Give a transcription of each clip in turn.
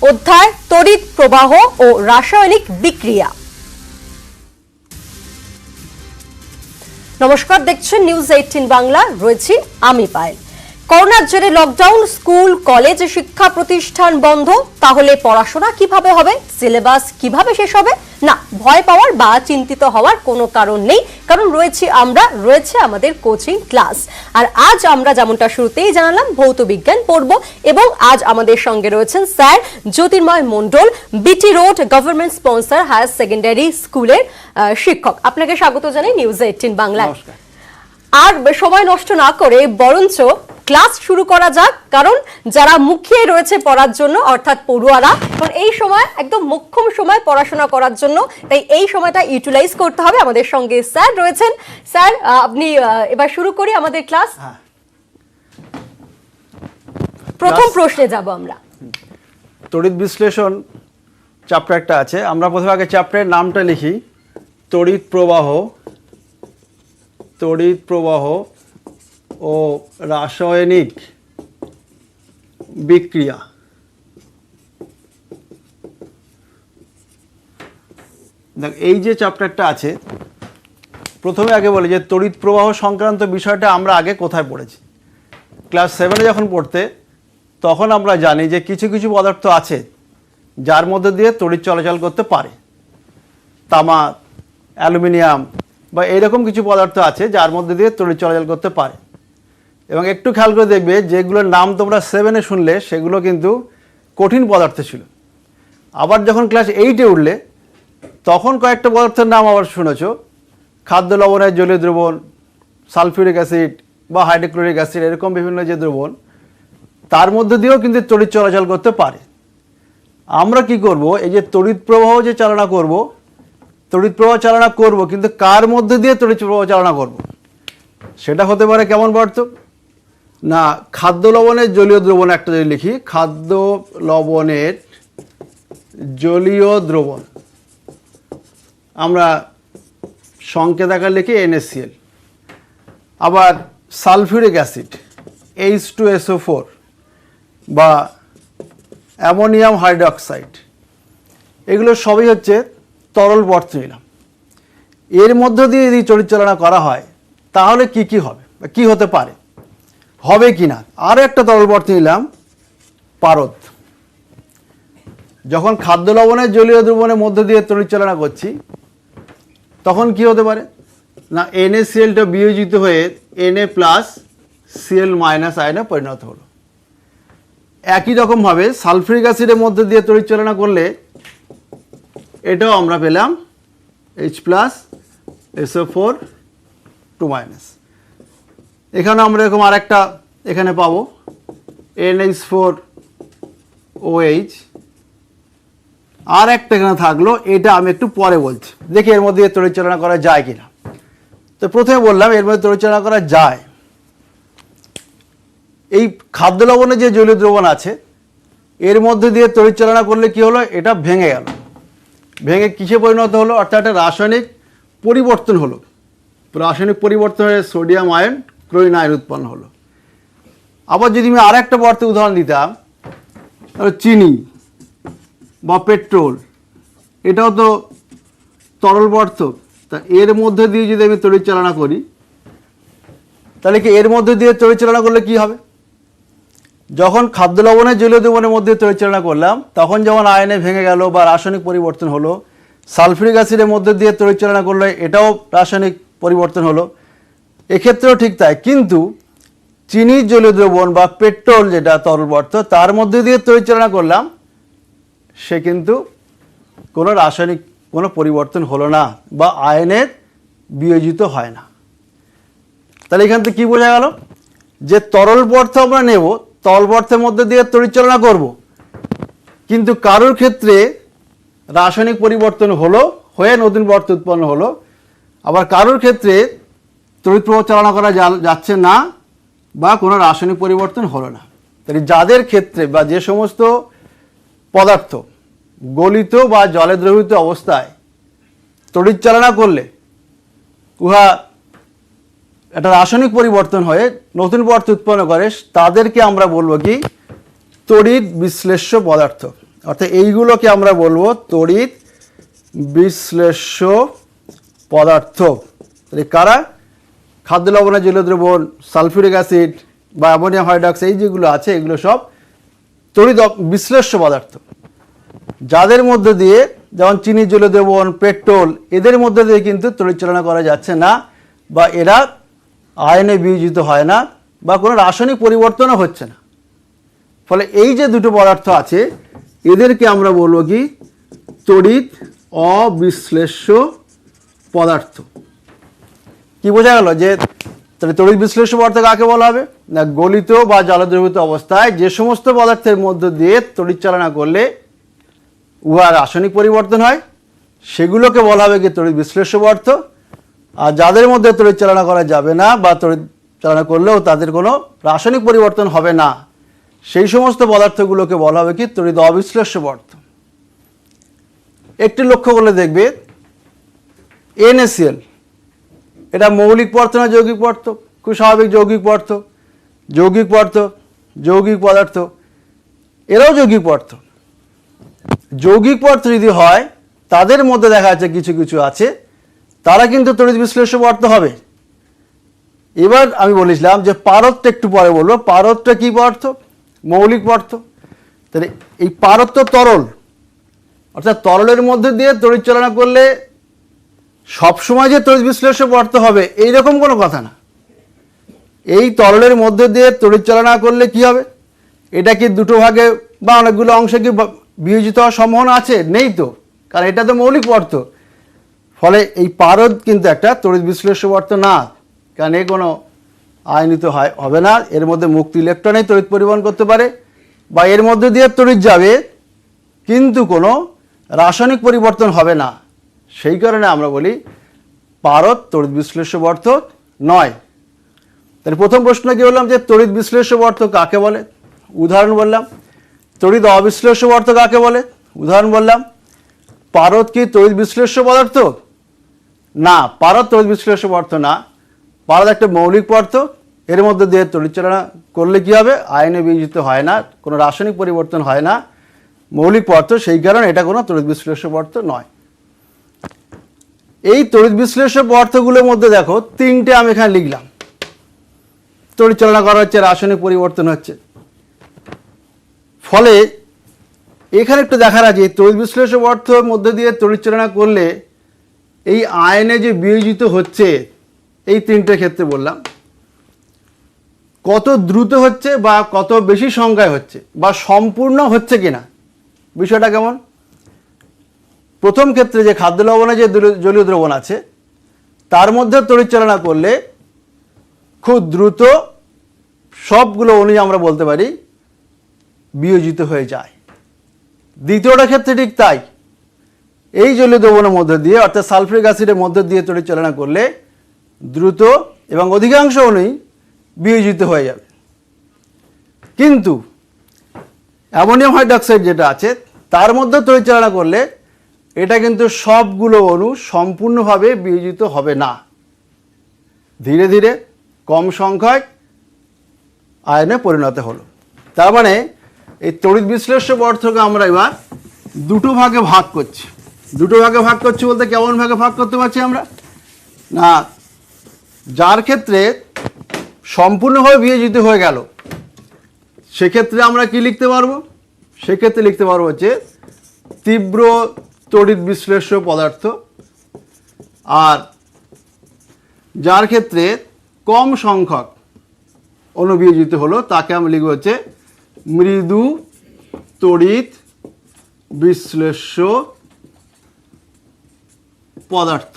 অধ্যায় তড়িৎ প্রবাহ ও রাসায়নিক বিক্রিয়া। নমস্কার, দেখছেন নিউজ 18 বাংলা। রয়েছি আমি পায়েল। করোনার জেরে লকডাউন, স্কুল কলেজ শিক্ষা প্রতিষ্ঠান বন্ধ। তাহলে পড়াশোনা কিভাবে হবে, সিলেবাস কিভাবে শেষ হবে? না, ভয় পাওয়ার বা চিন্তিত হওয়ার কোনো কারণ নেই, কারণ রয়েছে আমাদের কোচিং ক্লাস। আর আজ আমরা যেমনটা শুরুতেই জানালাম, ভৌত বিজ্ঞান পড়ব এবং আজ আমাদের সঙ্গে রয়েছেন sir Jyotirmoy Mondal, BT road government sponsor higher secondary স্কুলের শিক্ষক। আপনাকে স্বাগত জানাই নিউজ 18 বাংলায়। আর সময় নষ্ট না করে বরঞ্চ ক্লাস শুরু করা যাক, কারণ যারা মুখিয়ে রয়েছে পড়ার জন্য অর্থাৎ পড়ুয়ারা, কারণ এই সময় একদম মোক্ষম সময় পড়াশোনা করার জন্য, তাই এই সময়টা ইউটিলাইজ করতে হবে। আমাদের সঙ্গে স্যার রয়েছেন। স্যার, আপনি এবার শুরু করি আমাদের ক্লাস। প্রথম প্রশ্নে যাব আমরা। তড়িৎ বিশ্লেষণ চ্যাপ্টার একটা আছে, আমরা প্রথমে আগে চ্যাপ্টারের নামটা লিখি। তড়িৎ প্রবাহ ও রাসায়নিক বিক্রিয়া। দেখ, এই যে চ্যাপ্টারটা আছে, প্রথমে আগে বলি যে তড়িৎ প্রবাহ সংক্রান্ত বিষয়টা আমরা আগে কোথায় পড়েছি। ক্লাস 7-এ যখন পড়তে, তখন আমরা জানি যে কিছু কিছু পদার্থ আছে যার মধ্যে দিয়ে তড়িৎ চলাচল করতে পারে। তামা, অ্যালুমিনিয়াম বা এরকম কিছু পদার্থ আছে যার মধ্যে দিয়ে তড়িৎ চলাচল করতে পারে। এবং একটু খেয়াল করে দেখবে, যেগুলোর নাম তোমরা 7-এ শুনলে সেগুলো কিন্তু কঠিন পদার্থ ছিল। আবার যখন ক্লাস 8-এ উঠলে, তখন কয়েকটা পদার্থের নাম আবার শুনেছ। খাদ্য লবণের জলীয় দ্রবণ, সালফিউরিক অ্যাসিড বা হাইড্রোক্লোরিক অ্যাসিড, এরকম বিভিন্ন যে দ্রবণ, তার মধ্যে দিয়েও কিন্তু তড়িৎ চলাচল করতে পারে। আমরা কি করব, এই যে তড়িৎ প্রবাহ যে চালনা করব, কিন্তু কার মধ্যে দিয়ে তড়িৎ প্রবাহ চালনা করব? সেটা হতে পারে কেমন পদার্থ না, খাদ্য লবণের জলীয় দ্রবণ একটা যদি লিখি, খাদ্য লবণের জলীয় দ্রবণ, আমরা সংকেত আকার লিখি NaCl। আবার সালফিউরিক অ্যাসিড H2SO4 বা অ্যামোনিয়াম হাইড্রোক্সাইড, এগুলো সবই হচ্ছে তরল পদার্থ নিলাম। এর মধ্য দিয়ে যদি তড়িৎ চালনা করা হয়, তাহলে কি হবে বা কী হতে পারে, হবে কি না। আরও একটা তরল পদার্থ নিলাম, পারদ। যখন খাদ্য লবণের জলীয় দ্রবণের মধ্য দিয়ে তড়িৎ চালনা করছি, তখন কি হতে পারে না, NaClটা বিয়োজিত হয়ে Na+Cl- আয়নে পরিণত হলো। একই রকমভাবে সালফিউরিক অ্যাসিডের মধ্যে দিয়ে তড়িৎ চালনা করলে এটাও আমরা পেলাম H+SO4 2-। এখানে আমরা এরকম আরেকটা এখানে পাবো NH4OH। আর একটা এখানে থাকলো, এটা আমি একটু পরে বলছি, দেখি এর মধ্যে তড়িৎ চালনা করা যায় কিনা। তো প্রথমে বললাম এর মধ্যে তড়িৎ চালনা করা যায়। এই খাদ্য লবণের যে জলীয় দ্রবণ আছে, এর মধ্যে দিয়ে তড়িৎ চালনা করলে কি হলো, এটা ভেঙে গেল। ভেঙে কিসে পরিণত হলো, অর্থাৎ একটা রাসায়নিক পরিবর্তন হলো। রাসায়নিক পরিবর্তন হয়ে সোডিয়াম আয়ন, ক্লোরিন আয়ন উৎপন্ন হলো। আবার যদি আমি আরেকটা পদার্থের উদাহরণ দিতাম, চিনি বা পেট্রোল, এটাও তো তরল পদার্থ। তা এর মধ্যে দিয়ে যদি আমি তড়িৎ চালনা করি, তাহলে কি এর মধ্যে দিয়ে তড়িৎ চালনা করলে কি হবে? যখন খাদ্য লবণের জলীয় দ্রবণের মধ্যে তড়িৎ চালনা করলাম, তখন যেমন আয়নে ভেঙে গেল বা রাসায়নিক পরিবর্তন হলো। সালফিউরিক অ্যাসিডের মধ্যে দিয়ে তড়িৎ চালনা করলে এটাও রাসায়নিক পরিবর্তন হলো। এক্ষেত্রেও ঠিক তাই। কিন্তু চিনির জলীয় দ্রবণ বা পেট্রোল, যেটা তরল পদার্থ, তার মধ্যে দিয়ে তড়িৎ চালনা করলাম, সে কিন্তু কোনো রাসায়নিক কোনো পরিবর্তন হলো না বা আয়নের বিয়োজিত হয় না। তাহলে এখান থেকে কী বোঝা গেল, যে তরল পদার্থ আমরা নেব, তরল পদার্থের মধ্যে দিয়ে তড়িৎ চালনা করব, কিন্তু কারোর ক্ষেত্রে রাসায়নিক পরিবর্তন হয়ে নতুন পদার্থ উৎপন্ন হলো। আবার কারোর ক্ষেত্রে তড়িৎ প্রবাহ চালনা করা যাচ্ছে না বা কোনো রাসায়নিক পরিবর্তন হলো না। তাহলে যাদের ক্ষেত্রে বা যে সমস্ত পদার্থ গলিত বা জলে দ্রবীভূত অবস্থায় তড়িৎ চালনা করলে উহা একটা রাসায়নিক পরিবর্তন হয়ে নতুন পদার্থ উৎপন্ন করে, তাদেরকে আমরা বলবো কি তড়িৎ বিশ্লেষ্য পদার্থ। অর্থাৎ এইগুলোকে আমরা বলবো তড়িৎ বিশ্লেষ্য পদার্থ। তাহলে কারা? খাদ্য লবণের জলীয় দ্রবণ, সালফিউরিক অ্যাসিড বা অ্যামোনিয়াম হাইড্রক্সাইড এই যেগুলো আছে এগুলো সব তড়িৎ বিশ্লেষ্য পদার্থ, যাদের মধ্যে দিয়ে যেমন চিনি জলীয় দ্রবণ, পেট্রোল, এদের মধ্যে দিয়ে কিন্তু তড়িৎ চালনা করা যাচ্ছে না, বা এরা আয়নে বিয়োজিত হয় না, বা কোনো রাসায়নিক পরিবর্তনও হচ্ছে না। ফলে এই যে দুটো পদার্থ আছে এদেরকে আমরা বলবো কি? তড়িৎ অবিশ্লেষ্য পদার্থ। কি বোঝা গেল? যে তাহলে তড়িৎ বিশ্লেষ্য পদার্থ কাকে বলা হবে? না, গলিত বা জলদ্রবীভূত অবস্থায় যে সমস্ত পদার্থের মধ্য দিয়ে তড়িৎ চালনা করলে উহার রাসায়নিক পরিবর্তন হয় সেগুলোকে বলা হবে কি? তড়িৎ বিশ্লেষ্য পদার্থ। আর যাদের মধ্যে তড়িৎ চালনা করা যাবে না বা তড়িৎ চালনা করলেও তাদের কোনো রাসায়নিক পরিবর্তন হবে না, সেই সমস্ত পদার্থগুলোকে বলা হবে কি? তড়িৎ অবিশ্লেষ্য পদার্থ। একটি লক্ষ্য করলে দেখবে NaCl, এটা মৌলিক পদার্থ না যৌগিক পদার্থ? খুব স্বাভাবিক, যৌগিক পদার্থ। যৌগিক পদার্থ, যৌগিক পদার্থ, এরাও যৌগিক পদার্থ। যৌগিক পদার্থ যদি হয় তাদের মধ্যে দেখা যাচ্ছে কিছু কিছু আছে তারা কিন্তু তড়িৎ বিশ্লেষ্য পদার্থ হবে। এবার আমি বলেছিলাম যে পারদটা একটু পরে বলবো। পারদটা কি পদার্থ? মৌলিক পদার্থ। তাহলে এই পারদ তরল, অর্থাৎ তরলের মধ্যে দিয়ে তড়িৎ চালনা করলে সবসময় যে তড়িৎ বিশ্লেষ্য পদার্থ হবে এইরকম কোনো কথা না। এই তরলের মধ্যে দিয়ে তড়িৎ চালনা করলে কি হবে? এটা কি দুটো ভাগে বা অনেকগুলো অংশে কি বিয়োজিত হওয়ার সম্ভাবনা আছে? নেই তো, কারণ এটা তো মৌলিক পদার্থ। ফলে এই পারদ কিন্তু একটা তড়িৎ বিশ্লেষ্য পদার্থ না, কারণ এ কোনো আয়নিত হবে না। এর মধ্যে মুক্ত ইলেকট্রনেই তড়িৎ পরিবহন করতে পারে, বা এর মধ্যে দিয়ে তড়িৎ যাবে কিন্তু কোনো রাসায়নিক পরিবর্তন হবে না। সেই কারণে আমরা বলি পারদ তড়িৎ বিশ্লেষ্য পদার্থ নয়। তাহলে প্রথম প্রশ্ন কি বললাম? যে তড়িৎ বিশ্লেষ্য পদার্থ কাকে বলে? উদাহরণ বললাম। তড়িৎ অবিশ্লেষ্য পদার্থ কাকে বলে? উদাহরণ বললাম। পারদ কি তড়িৎ বিশ্লেষ্য পদার্থ? না, পারদ তড়িৎ বিশ্লেষ্য পদার্থ না। পারদ একটা মৌলিক পদার্থ, এর মধ্যে দিয়ে তড়িৎ চালনা করলে কি হবে? আয়নে বিয়োজিত হয় না, কোনো রাসায়নিক পরিবর্তন হয় না, মৌলিক পদার্থ। সেই কারণে এটা কোনো তড়িৎ বিশ্লেষ্য পদার্থ নয়। এই তড়িৎ বিশ্লেষ্য পদার্থগুলোর মধ্যে দেখো তিনটে আমি এখানে লিখলাম। তড়িৎ চালনা করা হচ্ছে, রাসায়নিক পরিবর্তন হচ্ছে। ফলে এখানে একটু দেখার আছে তড়িৎ বিশ্লেষ্য পদার্থের মধ্যে দিয়ে তড়িৎ চালনা করলে এই আয়নে যে বিয়োজিত হচ্ছে, এই তিনটে ক্ষেত্রে বললাম, কত দ্রুত হচ্ছে বা কত বেশি সংখ্যায় হচ্ছে বা সম্পূর্ণ হচ্ছে কিনা, বিষয়টা কেমন? প্রথম ক্ষেত্রে যে খাদ্য লবণে যে জলীয় দ্রবণ আছে তার মধ্যে তড়িৎ চালনা করলে খুব দ্রুত সবগুলো অণু আমরা বলতে পারি বিয়োজিত হয়ে যায়। দ্বিতীয়টা ক্ষেত্রে ঠিক তাই। এই জলীয় দ্রবণের মধ্যে দিয়ে অর্থাৎ সালফিউরিক অ্যাসিডের মধ্যে দিয়ে তড়িৎ চালনা করলে দ্রুত এবং অধিকাংশ অণুই বিয়োজিত হয়ে যাবে। কিন্তু অ্যামোনিয়াম হাইড্রক্সাইড যেটা আছে তার মধ্যে তড়িৎ চালনা করলে এটা কিন্তু সবগুলো অণু সম্পূর্ণভাবে বিয়োজিত হবে না, ধীরে ধীরে কম সংখ্যায় আয়নে পরিণত হলো। তার মানে এই তড়িৎ বিশ্লেষ্য পদার্থকে আমরা এবার দুটো ভাগে ভাগ করছি। দুটো ভাগে ভাগ করছি বলতে কেমন ভাগে ভাগ করতে পারছি আমরা? না, যার ক্ষেত্রে সম্পূর্ণভাবে বিয়োজিত হয়ে গেল সেক্ষেত্রে আমরা কি লিখতে পারবো? সেক্ষেত্রে লিখতে পারবো হচ্ছে তীব্র তড়িৎ বিশ্লেষ্য পদার্থ। আর যার ক্ষেত্রে কম সংখ্যক অণু বিয়োজিত হলো তাকে আমরা লিখবো হচ্ছে মৃদু তড়িৎ বিশ্লেষ্য পদার্থ।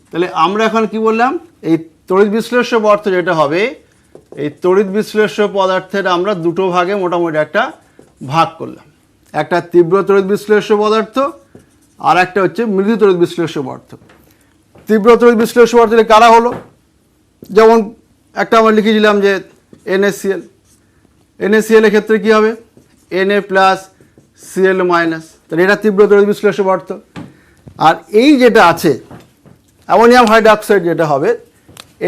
তাহলে আমরা এখন কি বললাম? এই তড়িৎ বিশ্লেষ্য পদার্থ যেটা হবে, এই তড়িৎ বিশ্লেষ্য পদার্থের আমরা দুটো ভাগে মোটামুটি একটা ভাগ করলাম। একটা তীব্র তড়িৎ বিশ্লেষ্য পদার্থ আর একটা হচ্ছে মৃদু তড়িৎ বিশ্লেষ্য পদার্থ। তীব্র তড়িৎ বিশ্লেষ্য পদার্থ কারা হলো? যেমন একটা আমরা লিখেছিলাম যে NaCl। NaCl এর ক্ষেত্রে কি হবে? Na+Cl-। তাহলে এটা তীব্র তড়িৎ বিশ্লেষ্য পদার্থ। আর এই যেটা আছে অ্যামোনিয়াম হাইড্রক্সাইড যেটা হবে,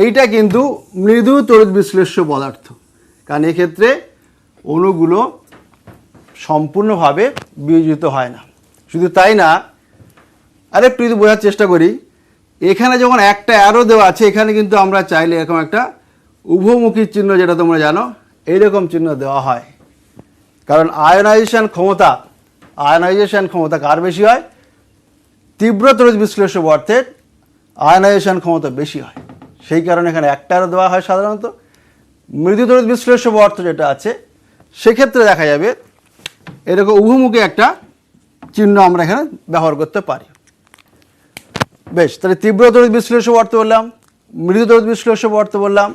এইটা কিন্তু মৃদু তড়িৎ বিশ্লেষ্য পদার্থ, কারণ এক্ষেত্রে অণুগুলো সম্পূর্ণভাবে বিয়োজিত হয় না। শুধু তাই না, আরেকটু যদি বোঝার চেষ্টা করি, এখানে যখন একটা অ্যারো দেওয়া আছে, এখানে কিন্তু আমরা চাইলে এরকম একটা উভমুখী চিহ্ন, যেটা তোমরা জানো, এইরকম চিহ্ন দেওয়া হয়। কারণ আয়নাইজেশন ক্ষমতা কার বেশি হয়? তীব্র তড়িৎ বিশ্লেষ্য পদার্থের আয়নাইজেশন ক্ষমতা বেশি হয়, সেই কারণে এখানে একটা অ্যারো দেওয়া হয় সাধারণত। মৃদু তড়িৎ বিশ্লেষ্য পদার্থ যেটা আছে, সেক্ষেত্রে দেখা যাবে এরকম উভমুখী একটা চিহ্ন আমরা এখানে ব্যবহার করতে পারি। বেশ, তাহলে তীব্র তড়িৎ বিশ্লেষ্য পদার্থ বললাম, মৃদু তড়িৎ বিশ্লেষ্য পদার্থ বললাম,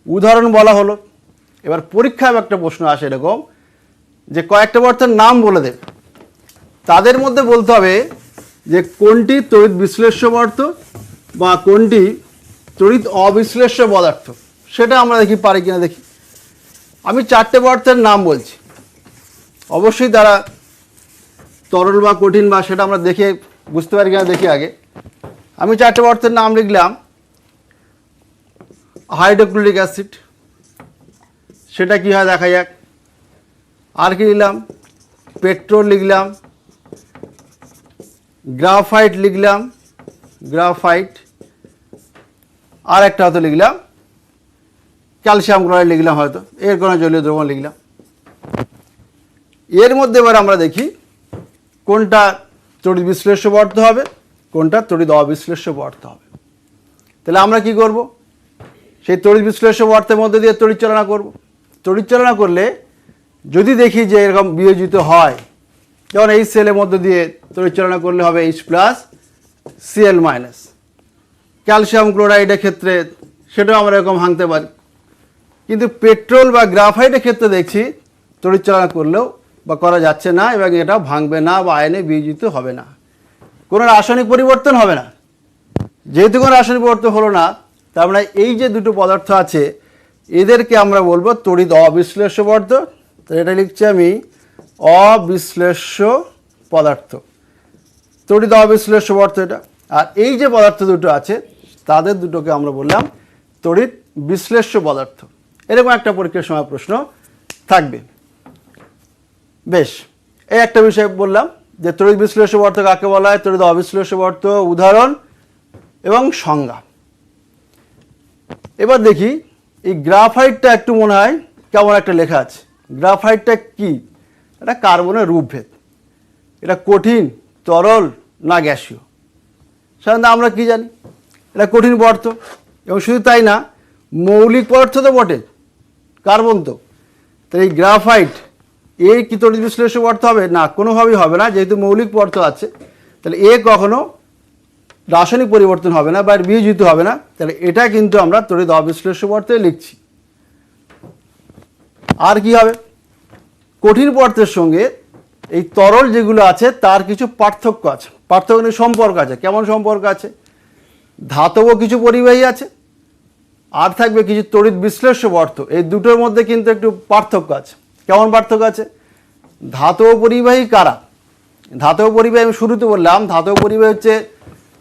উদাহরণ বলা হলো। এবার পরীক্ষায় একটা প্রশ্ন আসে এরকম যে কয়েকটা পদার্থের নাম বলে দেবে, তাদের মধ্যে বলতে হবে যে কোনটি তড়িৎ বিশ্লেষ্য পদার্থ বা কোনটি তড়িৎ অবিশ্লেষ্য পদার্থ, সেটা আমরা দেখি পারি কিনা দেখি। আমি 4টে পদার্থের নাম বলছি, অবশ্যই তারা তরল বা কঠিন বা সেটা আমরা দেখে বুঝতে পারি কিনা দেখি আগে। আমি 4টে পদার্থের নাম লিখলাম। হাইড্রোক্লোরিক অ্যাসিড, সেটা কি হয় দেখা যাক। আর কি লিখলাম? পেট্রোল লিখলাম, গ্রাফাইট লিখলাম, গ্রাফাইট, আর একটা হয়তো লিখলাম ক্যালসিয়াম ক্লোরাইড লিখলাম, হয়তো এর কোনো জলীয় দ্রবণ লিখলাম। এর মধ্যে এবার আমরা দেখি কোনটা তড়িৎ বিশ্লেষ্য পদার্থ হবে, কোনটা তড়িৎ অবিশ্লেষ্য পদার্থ হবে। তাহলে আমরা কি করব? সেই তড়িৎ বিশ্লেষ্য পদার্থের মধ্যে দিয়ে তড়িৎ চালনা করব। তড়িৎ চালনা করলে যদি দেখি যে এরকম বিয়োজিত হয়, যেমন এই সেলের মধ্যে দিয়ে তড়িৎ চালনা করলে হবে H+, Cl-। ক্যালসিয়াম ক্লোরাইডের ক্ষেত্রে সেটাও আমরা এরকম ভাঙতে পারি। কিন্তু পেট্রোল বা গ্রাফাইটের ক্ষেত্রে দেখছি তড়িৎ চালনা করলেও বা করা যাচ্ছে না, এবং এটা ভাঙবে না বা আয়নে বিয়োজিত হবে না, কোনো রাসায়নিক পরিবর্তন হবে না। যেহেতু কোনো রাসায়নিক পরিবর্তন হলো না, তার মানে এই যে দুটো পদার্থ আছে, এদেরকে আমরা বলবো তড়িৎ অবিশ্লেষ্য পদার্থ। তো এটা লিখছি আমি অবিশ্লেষ্য পদার্থ, তড়িৎ অবিশ্লেষ্য পদার্থ এটা। আর এই যে পদার্থ দুটো আছে, তাদের দুটোকে আমরা বললাম তড়িৎ বিশ্লেষ্য পদার্থ। এরকম একটা পরীক্ষার সময় প্রশ্ন থাকবে। বেশ, এই একটা বিষয় বললাম যে তড়িৎ বিশ্লেষ্য পদার্থ কাকে বলা হয়, তড়িৎ অবিশ্লেষ্য পদার্থ, উদাহরণ এবং সংজ্ঞা। এবার দেখি এই গ্রাফাইটটা একটু মনে হয় কেমন একটা লেখা আছে। গ্রাফাইটটা কি? এটা কার্বনের রূপভেদ। এটা কঠিন, তরল না গ্যাসীয়? সাধারণত আমরা কি জানি, এটা কঠিন পদার্থ, এবং শুধু তাই না, মৌলিক পদার্থ তো বটে, কার্বন তো। তাই এই গ্রাফাইট এর কি তড়িৎ বিশ্লেষ্য পদার্থ হবে? না, কোনোভাবেই হবে না। যেহেতু মৌলিক পদার্থ আছে, তাহলে এ কখনো রাসায়নিক পরিবর্তন হবে না বা বিয়োজিত হবে না। তাহলে এটা কিন্তু আমরা তড়িৎ অবিশ্লেষ্য পদার্থে লিখছি। আর কি হবে? কঠিন পদার্থের সঙ্গে এই তরল যেগুলো আছে তার কিছু পার্থক্য আছে, পার্থক্য সম্পর্ক আছে। কেমন সম্পর্ক আছে? ধাতব কিছু পরিবাহী আছে, আর থাকবে কিছু তড়িৎ বিশ্লেষ্য পদার্থ। এই দুটোর মধ্যে কিন্তু একটু পার্থক্য আছে। কেমন পার্থক্য আছে? ধাতব পরিবাহী কারা? ধাতব পরিবাহী আমি শুরুতে বললাম, ধাতব পরিবাহী হচ্ছে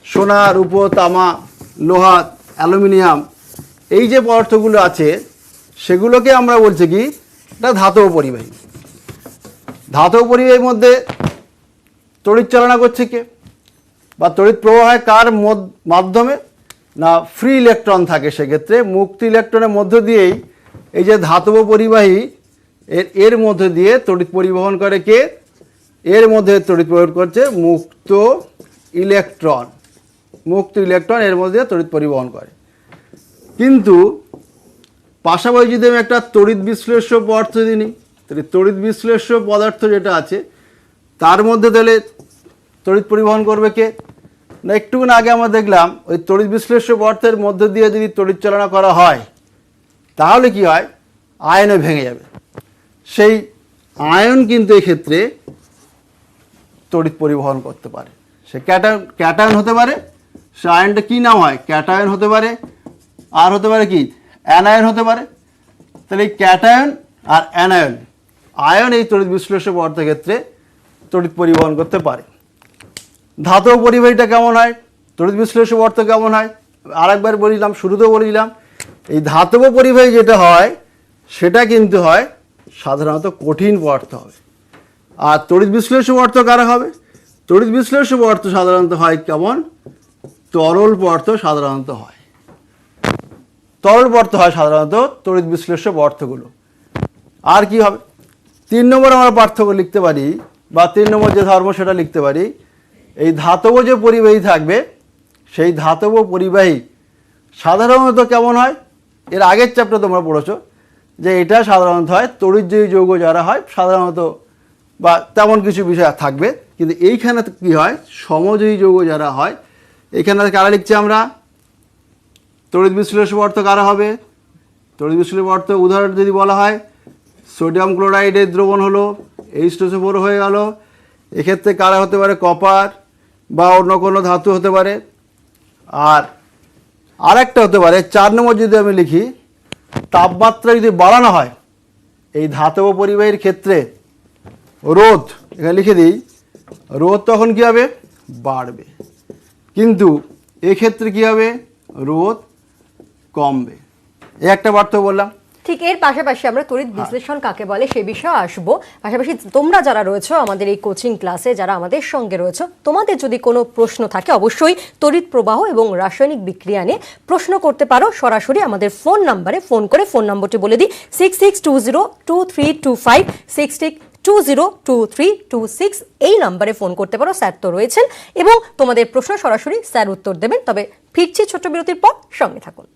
সোনা, রূপো, তামা, লোহা, অ্যালুমিনিয়াম। এই যে পদার্থগুলো আছে সেগুলোকে আমরা বলছি কি, এটা ধাতব পরিবাহী। ধাতব পরিবাহীর মধ্যে তড়িৎ চালনা করছে কে, বা তড়িৎ প্রবাহ হয় কার মাধ্যমে? না, ফ্রি ইলেকট্রন থাকে। সেক্ষেত্রে মুক্ত ইলেকট্রনের মধ্য দিয়েই এই যে ধাতব পরিবাহী, এর মধ্যে দিয়ে তড়িৎ পরিবহন করে কে? এর মধ্যে তড়িৎ পরিবহন করছে মুক্ত ইলেকট্রন। মুক্ত ইলেকট্রন এর মধ্যে তড়িৎ পরিবহন করে। কিন্তু পাশাপাশি যদি আমি একটা তড়িৎ বিশ্লেষ্য পদার্থ যদি নিই, তাহলে তড়িৎ বিশ্লেষ্য পদার্থ যেটা আছে তার মধ্যে তাহলে তড়িৎ পরিবহন করবে কে? না, একটুখানি আগে আমরা দেখলাম ওই তড়িৎ বিশ্লেষ্য পদার্থের মধ্যে দিয়ে যদি তড়িৎ চালনা করা হয়, তাহলে কি হয়? আয়নে ভেঙে যাবে। সেই আয়ন কিন্তু এক্ষেত্রে তড়িৎ পরিবহন করতে পারে। সে ক্যাটায়ন হতে পারে। সে আয়নটা কী নাম হয়? ক্যাটায়ন হতে পারে, আর হতে পারে কি? অ্যানায়ন হতে পারে। তাহলে এই ক্যাটায়ন আর অ্যানায়ন, আয়ন এই তড়িৎ বিশ্লেষ্য পদার্থের ক্ষেত্রে তড়িৎ পরিবহন করতে পারে। ধাতব পরিবাহীটা কেমন হয়? তড়িৎ বিশ্লেষ্য পদার্থ কেমন হয়? আরেকবার বলেছিলাম, শুরুতেও বলেছিলাম, এই ধাতব পরিবাহী যেটা হয় সেটা কিন্তু হয় সাধারণত কঠিন পদার্থ হবে। আর তড়িৎ বিশ্লেষ্য পদার্থ কারা হবে? তড়িৎ বিশ্লেষ্য পদার্থ সাধারণত হয় কেমন? তরল পদার্থ সাধারণত হয়, তরল পদার্থ হয় সাধারণত তড়িৎ বিশ্লেষ্য পদার্থগুলো। আর কি হবে? 3 নম্বর আমরা পার্থক্য লিখতে পারি, বা 3 নম্বর যে ধর্ম সেটা লিখতে পারি, এই ধাতব যে পরিবাহী থাকবে সেই ধাতব পরিবাহী সাধারণত কেমন হয়? এর আগের চ্যাপ্টার তোমরা পড়েছো যে এটা সাধারণত হয় তড়িৎজয়ী যৌগ যারা হয় সাধারণত, বা তেমন কিছু বিষয় থাকবে, কিন্তু এইখানে কি হয়? সমযোজী যৌগ যারা হয়, এখানে কারা লিখছি আমরা? তড়িৎ বিশ্লেষ্য পদার্থ কারা হবে? তড়িৎ বিশ্লেষ্য পদার্থ উদাহরণ যদি বলা হয়, সোডিয়াম ক্লোরাইডের দ্রবণ হলো H2SO4 হয়ে গেল। এক্ষেত্রে কারা হতে পারে? কপার বা অন্য কোনো ধাতু হতে পারে। আর আরেকটা হতে পারে 4 নম্বর যদি আমি লিখি, তাপমাত্রা যদি বাড়ানো হয় এই ধাতব পরিবাহীর ক্ষেত্রে রোধ, এখানে লিখে দিই, রোধ তখন কী হবে? বাড়বে। কিন্তু এক্ষেত্রে কী হবে? রোধ কমবে। এই একটা পার্থক্য বললাম। ঠিক এর পাশাপাশি আমরা তড়িৎ বিশ্লেষণ কাকে বলে সে বিষয়ে আসবো। পাশাপাশি তোমরা যারা রয়েছো আমাদের এই কোচিং ক্লাসে, যারা আমাদের সঙ্গে রয়েছো, তোমাদের যদি কোনো প্রশ্ন থাকে অবশ্যই তড়িৎ প্রবাহ এবং রাসায়নিক বিক্রিয়া নিয়ে প্রশ্ন করতে পারো সরাসরি আমাদের ফোন নাম্বারে ফোন করে। ফোন নম্বরটি বলে দিই 66202325, 66202326, এই নাম্বারে ফোন করতে পারো। স্যার তো রয়েছেন এবং তোমাদের প্রশ্ন সরাসরি স্যার উত্তর দেবেন। তবে ফিরছি ছোট্ট বিরতির পর, সঙ্গে থাকুন।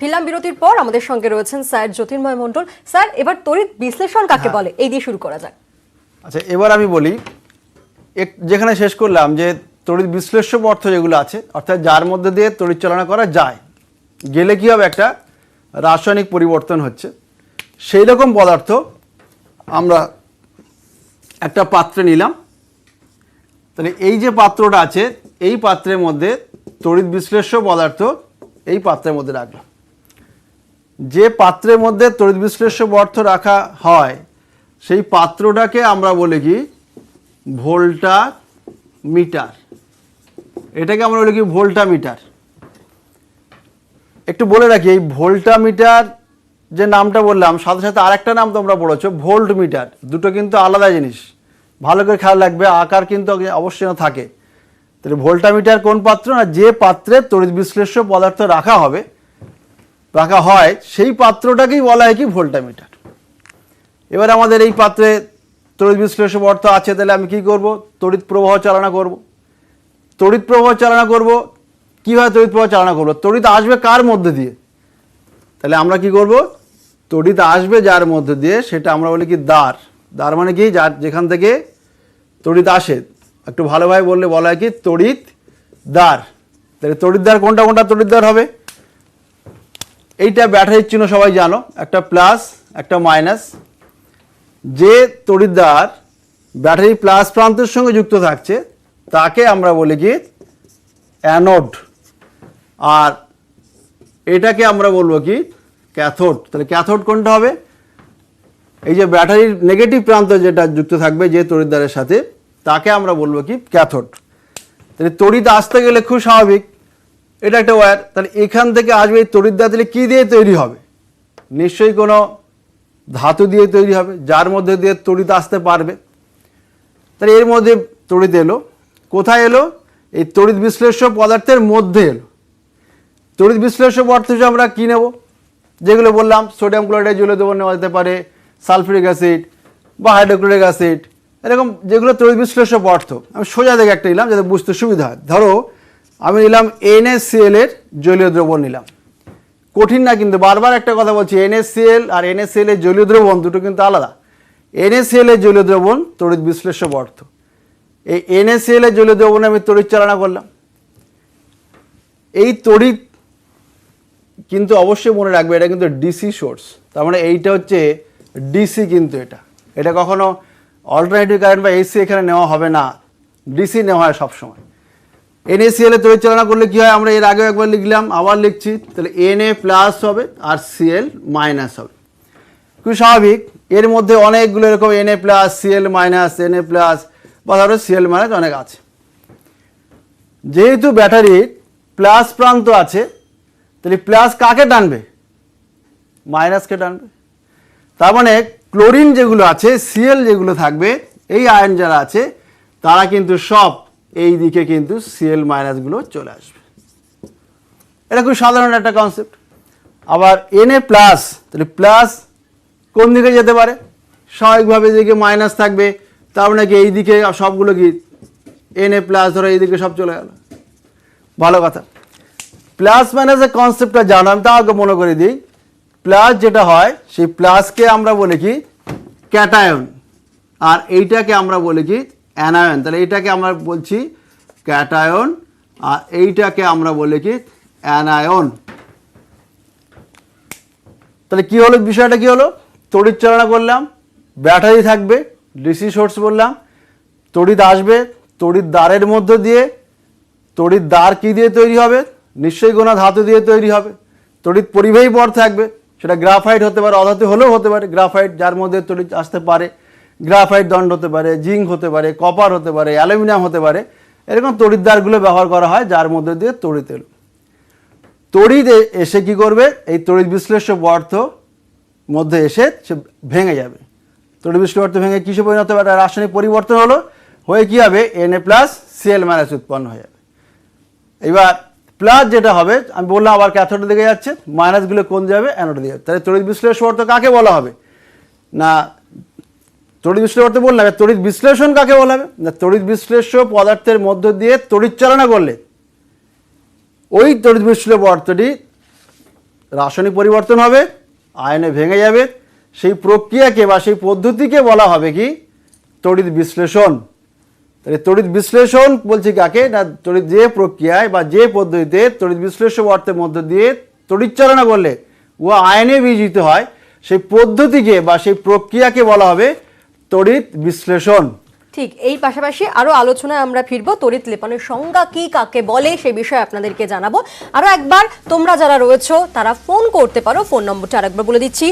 ফিরলাম বিরতির পর, আমাদের সঙ্গে রয়েছেন স্যার জ্যোতির্ময় মণ্ডল। স্যার, এবার তড়িৎ বিশ্লেষণ কাকে বলে এই দিয়ে শুরু করা যাক। আচ্ছা, এবার আমি বলি, যেখানে শেষ করলাম যে তড়িৎ বিশ্লেষ্য পদার্থ যেগুলো আছে, অর্থাৎ যার মধ্যে দিয়ে তড়িৎ চালনা করা যায়, গেলে কি হবে? একটা রাসায়নিক পরিবর্তন হচ্ছে। সেই রকম পদার্থ আমরা একটা পাত্রে নিলাম। তাহলে এই যে পাত্রটা আছে, এই পাত্রের মধ্যে তড়িৎ বিশ্লেষ্য পদার্থ এই পাত্রের মধ্যে রাখলাম। যে পাত্রের মধ্যে তড়িৎ বিশ্লেষ্য পদার্থ রাখা হয় সেই পাত্রটাকে আমরা বলি কি? ভোল্টামিটার। এটাকে আমরা বলি কি? ভোল্টামিটার। একটু বলে রাখি, এই ভোল্টামিটার যে নামটা বললাম, সাথে সাথে আরেকটা নাম তোমরা পড়েছো ভোল্টমিটার। দুটো কিন্তু আলাদা জিনিস, ভালো করে খেয়াল রাখবে, আকার কিন্তু অবশ্যই না থাকে। তাহলে ভোল্টামিটার কোন পাত্র? না, যে পাত্রে তড়িৎ বিশ্লেষ্য পদার্থ রাখা হয় সেই পাত্রটাকেই বলা হয় কি? ভোল্টামিটার। এবার আমাদের এই পাত্রে তড়িৎ বিশ্লেষ্য পদার্থ আছে, তাহলে আমি কি করব? তড়িৎ প্রবাহ চালনা করব। তড়িৎ প্রবাহ চালনা করব। কীভাবে তড়িৎ প্রবাহ চালনা করব? তড়িৎ আসবে কার মধ্যে দিয়ে? তাহলে আমরা কি করব? তড়িৎ আসবে যার মধ্যে দিয়ে সেটা আমরা বলি কি? দ্বার। দ্বার মানে কি? যার যেখান থেকে তড়িৎ আসে, একটু ভালোভাবে বললে বলা হয় কি? তড়িৎ দ্বার। তাহলে তড়িৎ দ্বার কোনটা কোনটা তড়িৎ দ্বার হবে? এইটা ব্যাটারির চিহ্ন সবাই জানো, একটা প্লাস একটা মাইনাস। যে তড়িৎ দ্বার ব্যাটারি প্লাস প্রান্তের সঙ্গে যুক্ত থাকছে তাকে আমরা বলি কি? অ্যানোড। আর এটাকে আমরা বলবো কি? ক্যাথোড। তাহলে ক্যাথোড কোনটা হবে? এই যে ব্যাটারির নেগেটিভ প্রান্ত যেটা যুক্ত থাকবে যে তড়িৎদ্বারের সাথে, তাকে আমরা বলবো কি? ক্যাথোড। তাহলে তড়িৎ আসতে গেলে খুব স্বাভাবিক, এটা একটা ওয়্যার, তাহলে এখান থেকে আসবে এই তড়িৎদ্বার, তাহলে কী দিয়ে তৈরি হবে? নিশ্চয়ই কোনো ধাতু দিয়ে তৈরি হবে যার মধ্যে দিয়ে তড়িৎ আসতে পারবে। তাহলে এর মধ্যে তড়িৎ এলো, কোথায় এলো? এই তড়িৎ বিশ্লেষ্য পদার্থের মধ্যে এলো। তড়িৎ বিশ্লেষ্য পদার্থ হিসেবে আমরা কী নেব? যেগুলো বললাম, সোডিয়াম ক্লোরাইড জলীয় দ্রবণ নেওয়া যেতে পারে, সালফিউরিক অ্যাসিড বা হাইড্রোক্লোরিক অ্যাসিড, এরকম যেগুলো তড়িৎ বিশ্লেষ্য পদার্থ। আমি সোজা দেখে একটা নিলাম যাতে বুঝতে সুবিধা হয়। ধরো আমি নিলাম NaCl এর জলীয় দ্রবণ নিলাম। কঠিন না কিন্তু, বারবার একটা কথা বলছি, NaCl আর NaCl এর জলীয় দ্রবণ দুটো কিন্তু আলাদা। NaCl এর জলীয় দ্রবণ তড়িৎ বিশ্লেষ্য পদার্থ। এই NaCl এর জলীয় দ্রবণে আমি তড়িৎ চালনা করলাম। এই তড়িৎ কিন্তু অবশ্যই মনে রাখবে এটা কিন্তু ডিসি সোর্স, তার মানে এইটা হচ্ছে ডিসি, কিন্তু এটা কখনো অল্টারনেটিভ কারেন্ট বা এসি এখানে নেওয়া হবে না, ডিসি নেওয়া হয় সবসময়। NaCl এ তড়িৎ চালনা করলে কি হয়? আমরা এর আগেও একবার লিখলাম, আবার লিখছি, তাহলে Na প্লাস হবে আর Cl মাইনাস হবে। খুব স্বাভাবিক, এর মধ্যে অনেকগুলো এরকম Na plus Cl minus Na plus বা ধরো Cl মাইনাস অনেক আছে। যেহেতু ব্যাটারির প্লাস প্রান্ত আছে, তাহলে প্লাস কাকে টানবে? মাইনাসকে টানবে। তার মানে ক্লোরিন যেগুলো আছে, সিএল যেগুলো থাকবে, এই আয়ন যারা আছে তারা কিন্তু সব এই দিকে কিন্তু সিএল মাইনাসগুলো চলে আসবে। এটা খুব সাধারণ একটা কনসেপ্ট। আবার Na প্লাস, তাহলে প্লাস কোন দিকে যেতে পারে? স্বাভাবিকভাবে যেদিকে মাইনাস থাকবে তার মানে কি এই দিকে সবগুলো কি Na প্লাস ধরো এইদিকে সব চলে গেল। ভালো কথা। প্লাস মাইনাসের কনসেপ্টটা জানো, আমি তাও আগে মনে করে দিই। প্লাস যেটা হয় সেই প্লাসকে আমরা বলি কি ক্যাটায়ন, আর এইটাকে আমরা বলি কি অ্যানায়ন। তাহলে এইটাকে আমরা বলছি ক্যাটায়ন আর এইটাকে আমরা বলি কি অ্যানায়ন। তাহলে কি হলো, বিষয়টা কি হলো? তড়িৎ চালনা করলাম, ব্যাটারি থাকবে, ডিসি সোর্স বললাম, তড়িৎ আসবে তড়িৎ দ্বারের মধ্য দিয়ে। তড়িৎ দ্বার কি দিয়ে তৈরি হবে? নিশ্চয়ই কোনো ধাতু দিয়ে তৈরি হবে। তড়িৎ পরিবাহী পথ থাকবে, সেটা গ্রাফাইট হতে পারে, অধাতু হলেও হতে পারে। গ্রাফাইট যার মধ্যে তড়িৎ আসতে পারে, গ্রাফাইট দণ্ড হতে পারে, জিঙ্ক হতে পারে, কপার হতে পারে, অ্যালুমিনিয়াম হতে পারে। এরকম তড়িৎদ্বারগুলো ব্যবহার করা হয় যার মধ্যে দিয়ে তড়িৎ এলো। তড়িৎ এসে কি করবে? এই তড়িৎ বিশ্লেষ্য পদার্থ মধ্যে এসে সে ভেঙে যাবে। তড়িৎ বিশ্লেষ্য পদার্থ ভেঙে কিসে পরিণত হবে? একটা রাসায়নিক পরিবর্তন হলো, হয়ে কি হবে? Na প্লাস Cl মাইনাস উৎপন্ন হয়ে যাবে। এবার প্লাস যেটা হবে, আমি বললাম আবার ক্যাথোডের দিকে যাচ্ছে, মাইনাসগুলো কোন যাবে? অ্যানোডে দিকে যাবে। তাহলে তড়িৎ বিশ্লেষ্য পদার্থ কাকে বলা হবে? না তড়িৎ বিশ্লেষ্য পদার্থ বললাম, তড়িৎ বিশ্লেষণ কাকে বলা হবে? না তড়িৎ বিশ্লেষ্য পদার্থের মধ্য দিয়ে তড়িৎ চালনা করলে ওই তড়িৎ বিশ্লেষ্য পদার্থটি রাসায়নিক পরিবর্তন হবে, আয়নে ভেঙে যাবে। সেই প্রক্রিয়াকে বা সেই পদ্ধতিকে বলা হবে কি তড়িৎ বিশ্লেষণ। তাহলে তড়িৎ বিশ্লেষণ বলছি কাকে? না তড়িৎ যে প্রক্রিয়ায় বা যে পদ্ধতিতে তড়িৎ বিশ্লেষ্য পদার্থের মধ্য দিয়ে তড়িৎ চালনা করলে ও আয়নে বিজিত হয়, সেই পদ্ধতিকে বা সেই প্রক্রিয়াকে বলা হবে তড়িৎ বিশ্লেষণ। ঠিক, এই পাশাপাশি আরো আলোচনায় আমরা ফিরবো। তড়িৎ লেপনের সংজ্ঞা কি, কাকে বলে, সে বিষয়ে আপনাদেরকে জানাবো। আরো একবার তোমরা যারা রয়েছো তারা ফোন করতে পারো। ফোন নম্বরটা আরেকবার বলে দিচ্ছি,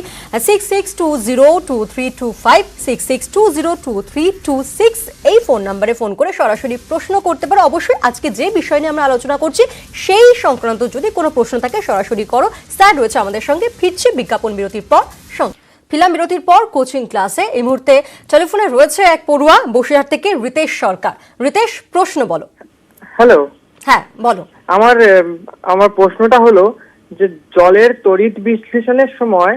66202325, 66202326। এই ফোন নম্বরে ফোন করে সরাসরি প্রশ্ন করতে পারো। অবশ্যই আজকে যে বিষয় নিয়ে আমরা আলোচনা করছি সেই সংক্রান্ত যদি কোনো প্রশ্ন থাকে সরাসরি করো। স্যার রয়েছে আমাদের সঙ্গে, ফিরছি বিজ্ঞাপন বিরতির পর। ফিলাম বিরতির পর কোচিং ক্লাসে এই মুহূর্তে টেলিফোনে রয়েছে এক পড়ুয়া বসিরহাট থেকে, রিতেশ সরকার। রিতেশ, প্রশ্ন বলো। হ্যালো। হ্যাঁ বলো। আমার প্রশ্নটা হলো যে জলের তড়িৎ বিশ্লেষণের সময়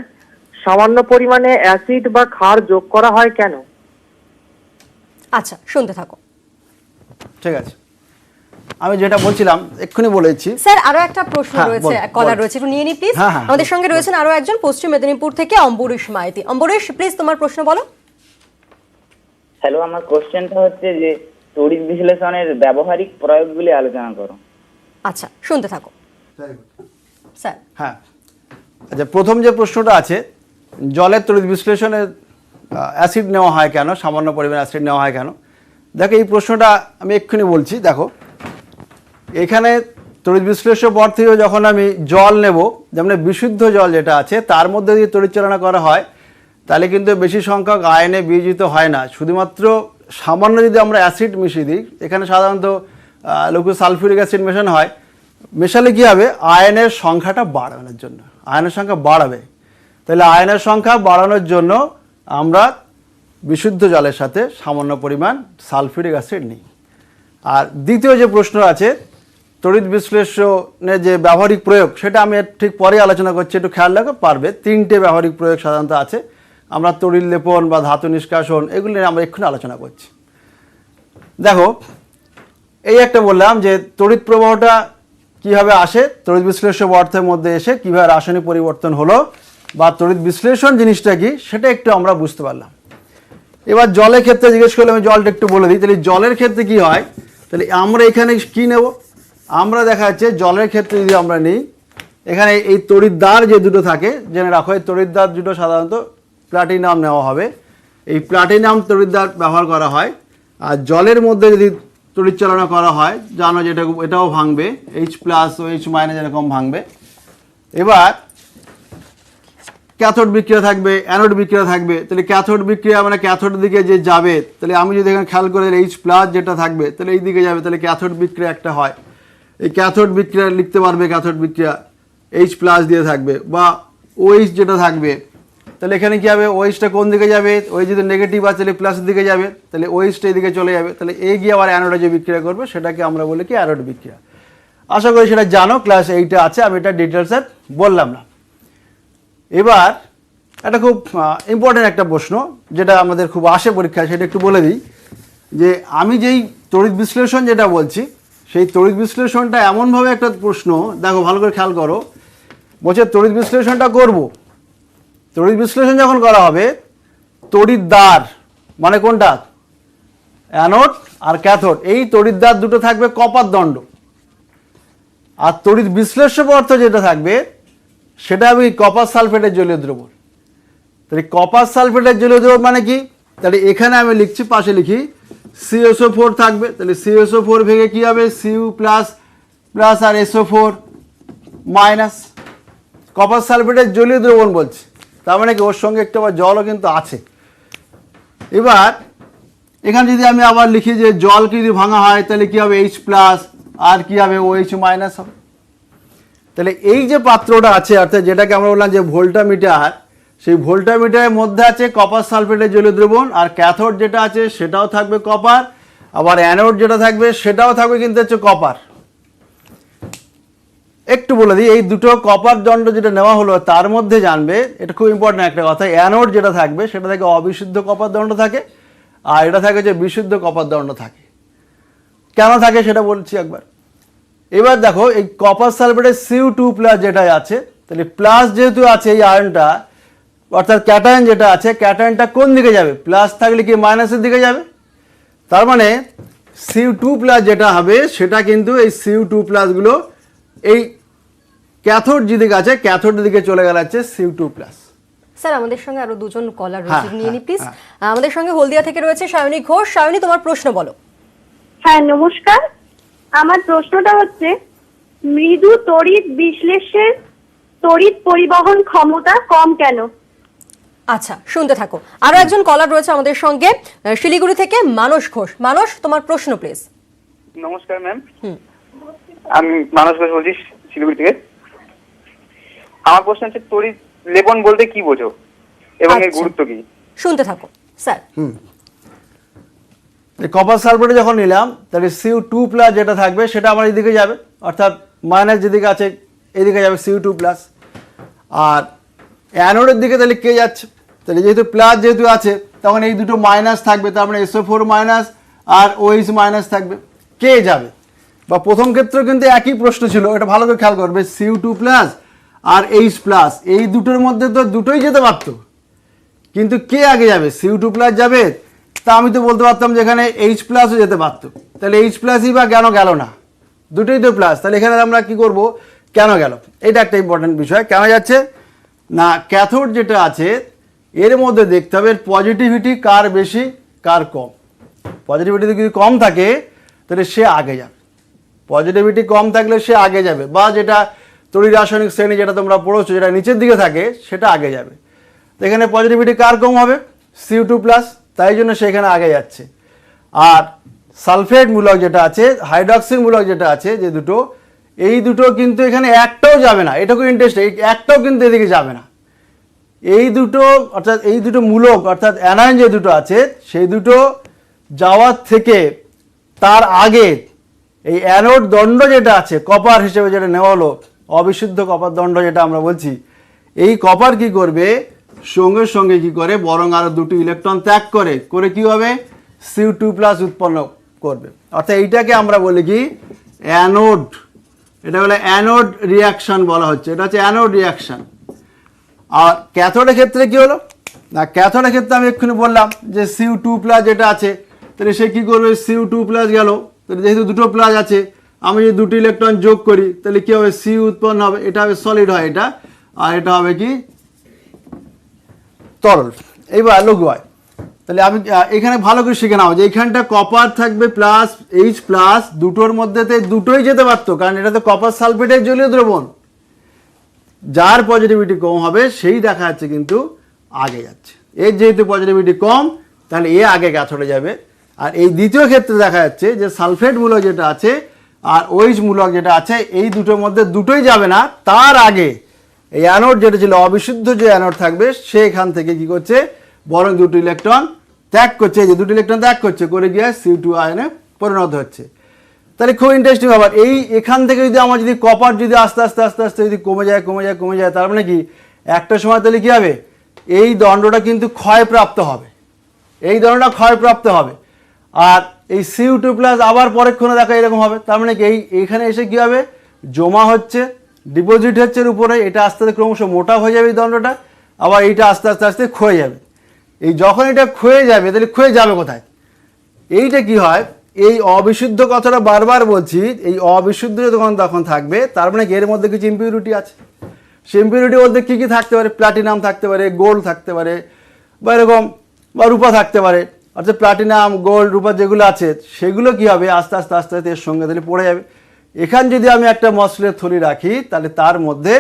সামান্য পরিমাণে অ্যাসিড বা ক্ষার যোগ করা হয় কেন? আচ্ছা, শুনতে থাকো। ঠিক আছে, আমি যেটা বলছিলাম এক্ষুনি বলেছি। স্যার আরো একটা প্রশ্ন হ্যাঁ, রয়েছে, বল, এক কলার বল। রয়েছে, একটু নিয়ে নি প্লিজ। হ্যাঁ, হ্যাঁ, আমাদের বল, সঙ্গে বল। রয়েছেন আরো একজন পশ্চিম মেদিনীপুর থেকে, অম্বরীশ মাইতি। অম্বরীশ, প্লিজ তোমার প্রশ্ন বলো। হ্যালো, আমার কোশ্চেনটা হচ্ছে যে তড়িৎ বিশ্লেষণের ব্যবহারিক প্রয়োগগুলি আলোচনা করো। আচ্ছা, শুনতে থাকো স্যার। হ্যাঁ, আচ্ছা, প্রথম যে প্রশ্নটা আছে, জলের তড়িৎ বিশ্লেষণে অ্যাসিড নেওয়া হয় কেন, সামান্য পরিমাণে অ্যাসিড নেওয়া হয় কেন? দেখো এই প্রশ্নটা আমি এক্ষুনি বলছি। দেখো এখানে তড়িৎ বিশ্লেষ্য পদার্থ থেকে যখন আমি জল নেব, যেমন বিশুদ্ধ জল যেটা আছে তার মধ্যে দিয়ে তড়িৎ চালনা করা হয়, তাহলে কিন্তু বেশি সংখ্যক আয়নে বিয়োজিত হয় না। শুধুমাত্র সামান্য যদি আমরা অ্যাসিড মিশিয়ে দিই, এখানে সাধারণত লঘু সালফিউরিক অ্যাসিড মেশানো হয়, মেশালে কী হবে? আয়নের সংখ্যাটা বাড়ানোর জন্য, আয়নের সংখ্যা বাড়াবে। তাহলে আয়নের সংখ্যা বাড়ানোর জন্য আমরা বিশুদ্ধ জলের সাথে সামান্য পরিমাণ সালফিউরিক অ্যাসিড নিই। আর দ্বিতীয় যে প্রশ্ন আছে, তড়িৎ বিশ্লেষণের যে ব্যবহারিক প্রয়োগ, সেটা আমি ঠিক পরে আলোচনা করছি, একটু খেয়াল রাখো পারবে। 3টে ব্যবহারিক প্রয়োগ সাধারণত আছে। আমরা তড়িৎ লেপন বা ধাতু নিষ্কাশন এগুলি নিয়ে আমরা এক্ষুনি আলোচনা করছি। দেখো এই একটা বললাম যে তড়িৎ প্রবাহটা কীভাবে আসে, তড়িৎ বিশ্লেষ্য পদার্থের মধ্যে এসে কীভাবে রাসায়নিক পরিবর্তন হলো বা তড়িৎ বিশ্লেষণ জিনিসটা কি সেটা একটু আমরা বুঝতে পারলাম। এবার জলের ক্ষেত্রে জিজ্ঞেস করলে আমি জলটা একটু বলে দিই। তাহলে জলের ক্ষেত্রে কি হয়, তাহলে আমরা এখানে কি নেব? আমরা দেখা যাচ্ছে জলের ক্ষেত্রে যদি আমরা নিই, এখানে এই তড়িৎদ্বার যে দুটো থাকে, জেনে রাখো এই তড়িৎদ্বার দুটো সাধারণত প্লাটিনাম নেওয়া হবে। এই প্লাটিনাম তড়িৎদ্বার ব্যবহার করা হয়। আর জলের মধ্যে যদি তড়িৎ চালনা করা হয়, জানো যেটা এটাও ভাঙবে, H প্লাস ও H মাইনাস এরকম ভাঙবে। এবার ক্যাথোড বিক্রিয়া থাকবে, অ্যানোড বিক্রিয়া থাকবে। তাহলে ক্যাথোড বিক্রিয়া মানে ক্যাথোড দিকে যে যাবে, তাহলে আমি যদি এখানে খেয়াল করে H প্লাস যেটা থাকবে তাহলে এই দিকে যাবে, তাহলে ক্যাথোড বিক্রিয়া একটা হয়। এই ক্যাথোড বিক্রিয়া লিখতে পারবে, ক্যাথোড বিক্রিয়া H প্লাস দিয়ে থাকবে, বা OH যেটা থাকবে তাহলে এখানে কি হবে, ওএইচটা কোন দিকে যাবে, ওই যদি নেগেটিভ আছে তাহলে প্লাসের দিকে যাবে, তাহলে ওএইচটা এদিকে চলে যাবে, তাহলে এই গিয়ে আবার অ্যানোডে যে বিক্রিয়া করবে সেটাকে আমরা বলি কি অ্যানোড বিক্রিয়া। আশা করি সেটা জানো, ক্লাস 8-এ আছে, আমি এটা ডিটেলসে বললাম না। এবার এটা খুব ইম্পর্টেন্ট একটা প্রশ্ন যেটা আমাদের খুব আসে পরীক্ষায়, সেটা একটু বলে দিই যে আমি যেই তড়িৎ বিশ্লেষণ যেটা বলছি সেই তড়িৎ বিশ্লেষণটা এমনভাবে একটা প্রশ্ন, দেখো ভালো করে খেয়াল করো, বলছে তড়িৎ বিশ্লেষণটা করব, তড়িৎ বিশ্লেষণ যখন করা হবে তড়িৎদ্বার মানে কোনটা, অ্যানোড আর ক্যাথোড, এই তড়িৎদ্বার দুটো থাকবে কপার দণ্ড, আর তড়িৎ বিশ্লেষ্য পদার্থ যেটা থাকবে সেটা হবে কপার সালফেটের জলীয় দ্রবণ। তাহলে কপার সালফেটের জলীয় দ্রবণ মানে কি, তাহলে এখানে আমি লিখছি, পাশে লিখি CSO4 থাকবে, তাহলে CSO4 ভেঙে কি হবে Cu প্লাস প্লাস আর SO4 মাইনাস, কপার সালফেটের জলীয় দ্রবণ বলছি, তার মানে কি ওর সঙ্গে একটু আবার জলও কিন্তু আছে। এবার এখানে যদি আমি আবার লিখি যে জলকে যদি ভাঙা হয় তাহলে কি হবে H প্লাস আর কি হবে OH মাইনাস হবে। তাহলে এই যে পাত্রটা আছে অর্থাৎ যেটাকে আমরা বললাম যে ভোল্টামিটার, সেই ভোল্টামিটারের মধ্যে আছে কপার সালফেটের জলীয় দ্রবণ, আর ক্যাথোড যেটা আছে সেটাও থাকবে কপার, আবার অ্যানোড যেটা থাকবে সেটাও থাকবে কিন্তু হচ্ছে কপার। একটু বলে দিই, এই দুটো কপার দণ্ড যেটা নেওয়া হলো তার মধ্যে জানবে, এটা খুব ইম্পর্টেন্ট একটা কথা, অ্যানোড যেটা থাকবে সেটা থেকে অবিশুদ্ধ কপার দণ্ড থাকে, আর এটা থাকে যে বিশুদ্ধ কপার দণ্ড থাকে। কেন থাকে সেটা বলছি একবার। এবার দেখো এই কপার সালফেটের Cu2 প্লাস যেটা আছে, তাহলে প্লাস যেহেতু আছে এই আয়নটা অর্থাৎ ক্যাটায়ন যেটা আছে, ক্যাটায়নটা কোন দিকে যাবে, প্লাস থাকলে কি মাইনাসের দিকে যাবে, তার মানে Cu2 প্লাস যেটা হবে সেটা কিন্তু এই Cu2 প্লাসগুলো এই ক্যাথোড যেদিকে আছে ক্যাথোডের দিকে চলে গেল হচ্ছে Cu2 প্লাস। স্যার আমাদের সঙ্গে আরো দুজন কলার রয়েছে, হ্যাঁ, নিয়ে নি হ্যাঁ, প্লিজ। হ্যাঁ। আমাদের সঙ্গে হলদিয়া থেকে রয়েছে সায়নী ঘোষ। সায়নী, তোমার প্রশ্ন বলো। হ্যাঁ নমস্কার, আমার প্রশ্নটা হচ্ছে মৃদু তড়িৎ বিশ্লেষের তড়িৎ পরিবহন ক্ষমতা কম কেন? আচ্ছা, শুনতে থাকো। আরো একজন কলার রয়েছে আমাদের সঙ্গে শিলিগুড়ি থেকে মানস ঘোষ। মানস, তোমার প্রশ্ন প্লিজ। নমস্কার ম্যাম, আমি মানস ঘোষ বলছি শিলিগুড়ি থেকে। আমার প্রশ্ন হচ্ছে তড়িৎ লেপন বলতে কি বোঝো এবং এর আচ্ছা। গুরুত্ব কি? শুনতে থাকো স্যার। কপার সালফেটে যখন নিলাম তাহলে Cu2 প্লাস যেটা থাকবে সেটা আমার এদিকে যাবে, অর্থাৎ মাইনাস যেদিকে আছে এদিকে যাবে Cu2 প্লাস, আর অ্যানোডের দিকে তাহলে কে যাচ্ছে, তাহলে যেহেতু প্লাস যেহেতু আছে তখন এই দুটো মাইনাস থাকবে, তার মানে SO4 মাইনাস আর OH মাইনাস থাকবে, কে যাবে। বা প্রথম ক্ষেত্রে কিন্তু একই প্রশ্ন ছিল, এটা ভালো করে খেয়াল করবে, Cu2 প্লাস আর H প্লাস এই দুটোর মধ্যে তো দুটোই যেতে পারতো, কিন্তু কে আগে যাবে, Cu2 প্লাস যাবে, তা আমি তো বলতে পারতাম যে এখানে H প্লাসও যেতে পারতো, তাহলে H প্লাসই বা কেন গেল না, দুটোই তো প্লাস, তাহলে এখানে আমরা কি করব, কেন গেল, এটা একটা ইম্পর্টেন্ট বিষয়। কেন যাচ্ছে না, ক্যাথোড যেটা আছে এর মধ্যে দেখতে হবে পজিটিভিটি কার বেশি কার কম, পজিটিভিটি যদি কম থাকে তাহলে সে আগে যাবে, পজিটিভিটি কম থাকলে সে আগে যাবে, বা যেটা তড়িৎ রাসায়নিক শ্রেণী যেটা তোমরা পড়েছো যেটা নিচের দিকে থাকে সেটা আগে যাবে। তো এখানে পজিটিভিটি কার কম হবে, Cu2 প্লাস, তাই জন্য সেখানে আগে যাচ্ছে। আর সালফেট মূলক যেটা আছে, হাইড্রক্সিল মূলক যেটা আছে যে দুটো, এই দুটো কিন্তু এখানে একটাও যাবে না, এটা খুব ইন্টারেস্টিং, একটাও কিন্তু এদিকে যাবে না, এই দুটো অর্থাৎ এই দুটো মূলক অর্থাৎ অ্যানায়ন যে দুটো আছে সেই দুটো যাওয়ার থেকে তার আগে এই অ্যানোড দণ্ড যেটা আছে কপার হিসেবে যেটা নেওয়া হলো, অবিশুদ্ধ কপার দণ্ড যেটা আমরা বলছি, এই কপার কি করবে, সঙ্গে সঙ্গে কি করে বরং আরো দুটো ইলেকট্রন ত্যাগ করে করে কি হবে Cu2 প্লাস উৎপন্ন করবে, অর্থাৎ এইটাকে আমরা বলি কি অ্যানোড, এটা বলে অ্যানোড রিয়াকশন বলা হচ্ছে, এটা হচ্ছে অ্যানোড রিয়াকশন। আর ক্যাথোডের ক্ষেত্রে কি হলো না, ক্যাথোডের ক্ষেত্রে আমি এক্ষুনি বললাম যে Cu2 প্লাস যেটা আছে তাহলে সে কি করবে, Cu2 প্লাস গেল, তাহলে যেহেতু দুটো প্লাস আছে আমি যদি দুটো ইলেকট্রন যোগ করি তাহলে কি হবে, Cu উৎপন্ন হবে, এটা হবে সলিড হয় এটা, আর এটা হবে কি তরল। এইবার লঘু হয়, তাহলে আমি এখানে ভালো করে শিখে নাও যে এইখানটা কপার থাকবে প্লাস H প্লাস, দুটোর মধ্যে দুটোই যেতে পারতো, কারণ এটা তো কপার সালফেটের জলীয় দ্রবণ, যার পজিটিভিটি কম হবে সেই দেখা যাচ্ছে কিন্তু আগে যাচ্ছে, এর যেহেতু পজিটিভিটি কম তাহলে এ আগে ক্যাথোডে যাবে। আর এই দ্বিতীয় ক্ষেত্রে দেখা যাচ্ছে যে সালফেট মূলক যেটা আছে আর OH মূলক যেটা আছে এই দুটোর মধ্যে দুটোই যাবে না, তার আগে এই অ্যানোড যেটা ছিল অবিশুদ্ধ যে অ্যানোড থাকবে সেখান থেকে কি করছে, বরং দুটো ইলেকট্রন ত্যাগ করছে, এই যে দুটো ইলেকট্রন ত্যাগ করছে, করে গিয়ে CO2 আয়নে পরিণত হচ্ছে। তাহলে খুব ইন্টারেস্টিং ব্যাপার। এখান থেকে যদি আমার যদি কপার যদি আস্তে আস্তে আস্তে আস্তে যদি কমে যায়, তার মানে কি একটা সময় তাহলে কি হবে, এই দণ্ডটা কিন্তু ক্ষয়প্রাপ্ত হবে, এই দণ্ডটা ক্ষয়প্রাপ্ত হবে। আর এই CO2 প্লাস আবার পরক্ষণে দেখা এরকম হবে, তার মানে কি এইখানে এসে কি হবে, জমা হচ্ছে, ডিপোজিট হচ্ছে এর উপরে, এটা আস্তে আস্তে ক্রমশ মোটা হয়ে যাবে এই দণ্ডটা, আবার এইটা আস্তে আস্তে আস্তে ক্ষয়ে যাবে। এই যখন এটা ক্ষয়ে যাবে তাহলে ক্ষয়ে যাবে কোথায়, এইটা কি হয়, এই অবিশুদ্ধ কথাটা বারবার বলছি, এই অবিশুদ্ধ তখন থাকবে, তার মানে এর মধ্যে কিছু ইম্পিউরিটি আছে। সে ইম্পিউরিটি বলতে কী কী থাকতে পারে, প্ল্যাটিনাম থাকতে পারে, গোল্ড থাকতে পারে, বা এরকম বা রূপা থাকতে পারে। অর্থাৎ প্ল্যাটিনাম, গোল্ড, রূপা যেগুলো আছে সেগুলো কি হবে, আস্তে আস্তে আস্তে আস্তে এর সঙ্গে তাহলে পড়ে যাবে। এখান যদি আমি একটা মসলের থলি রাখি তাহলে তার মধ্যে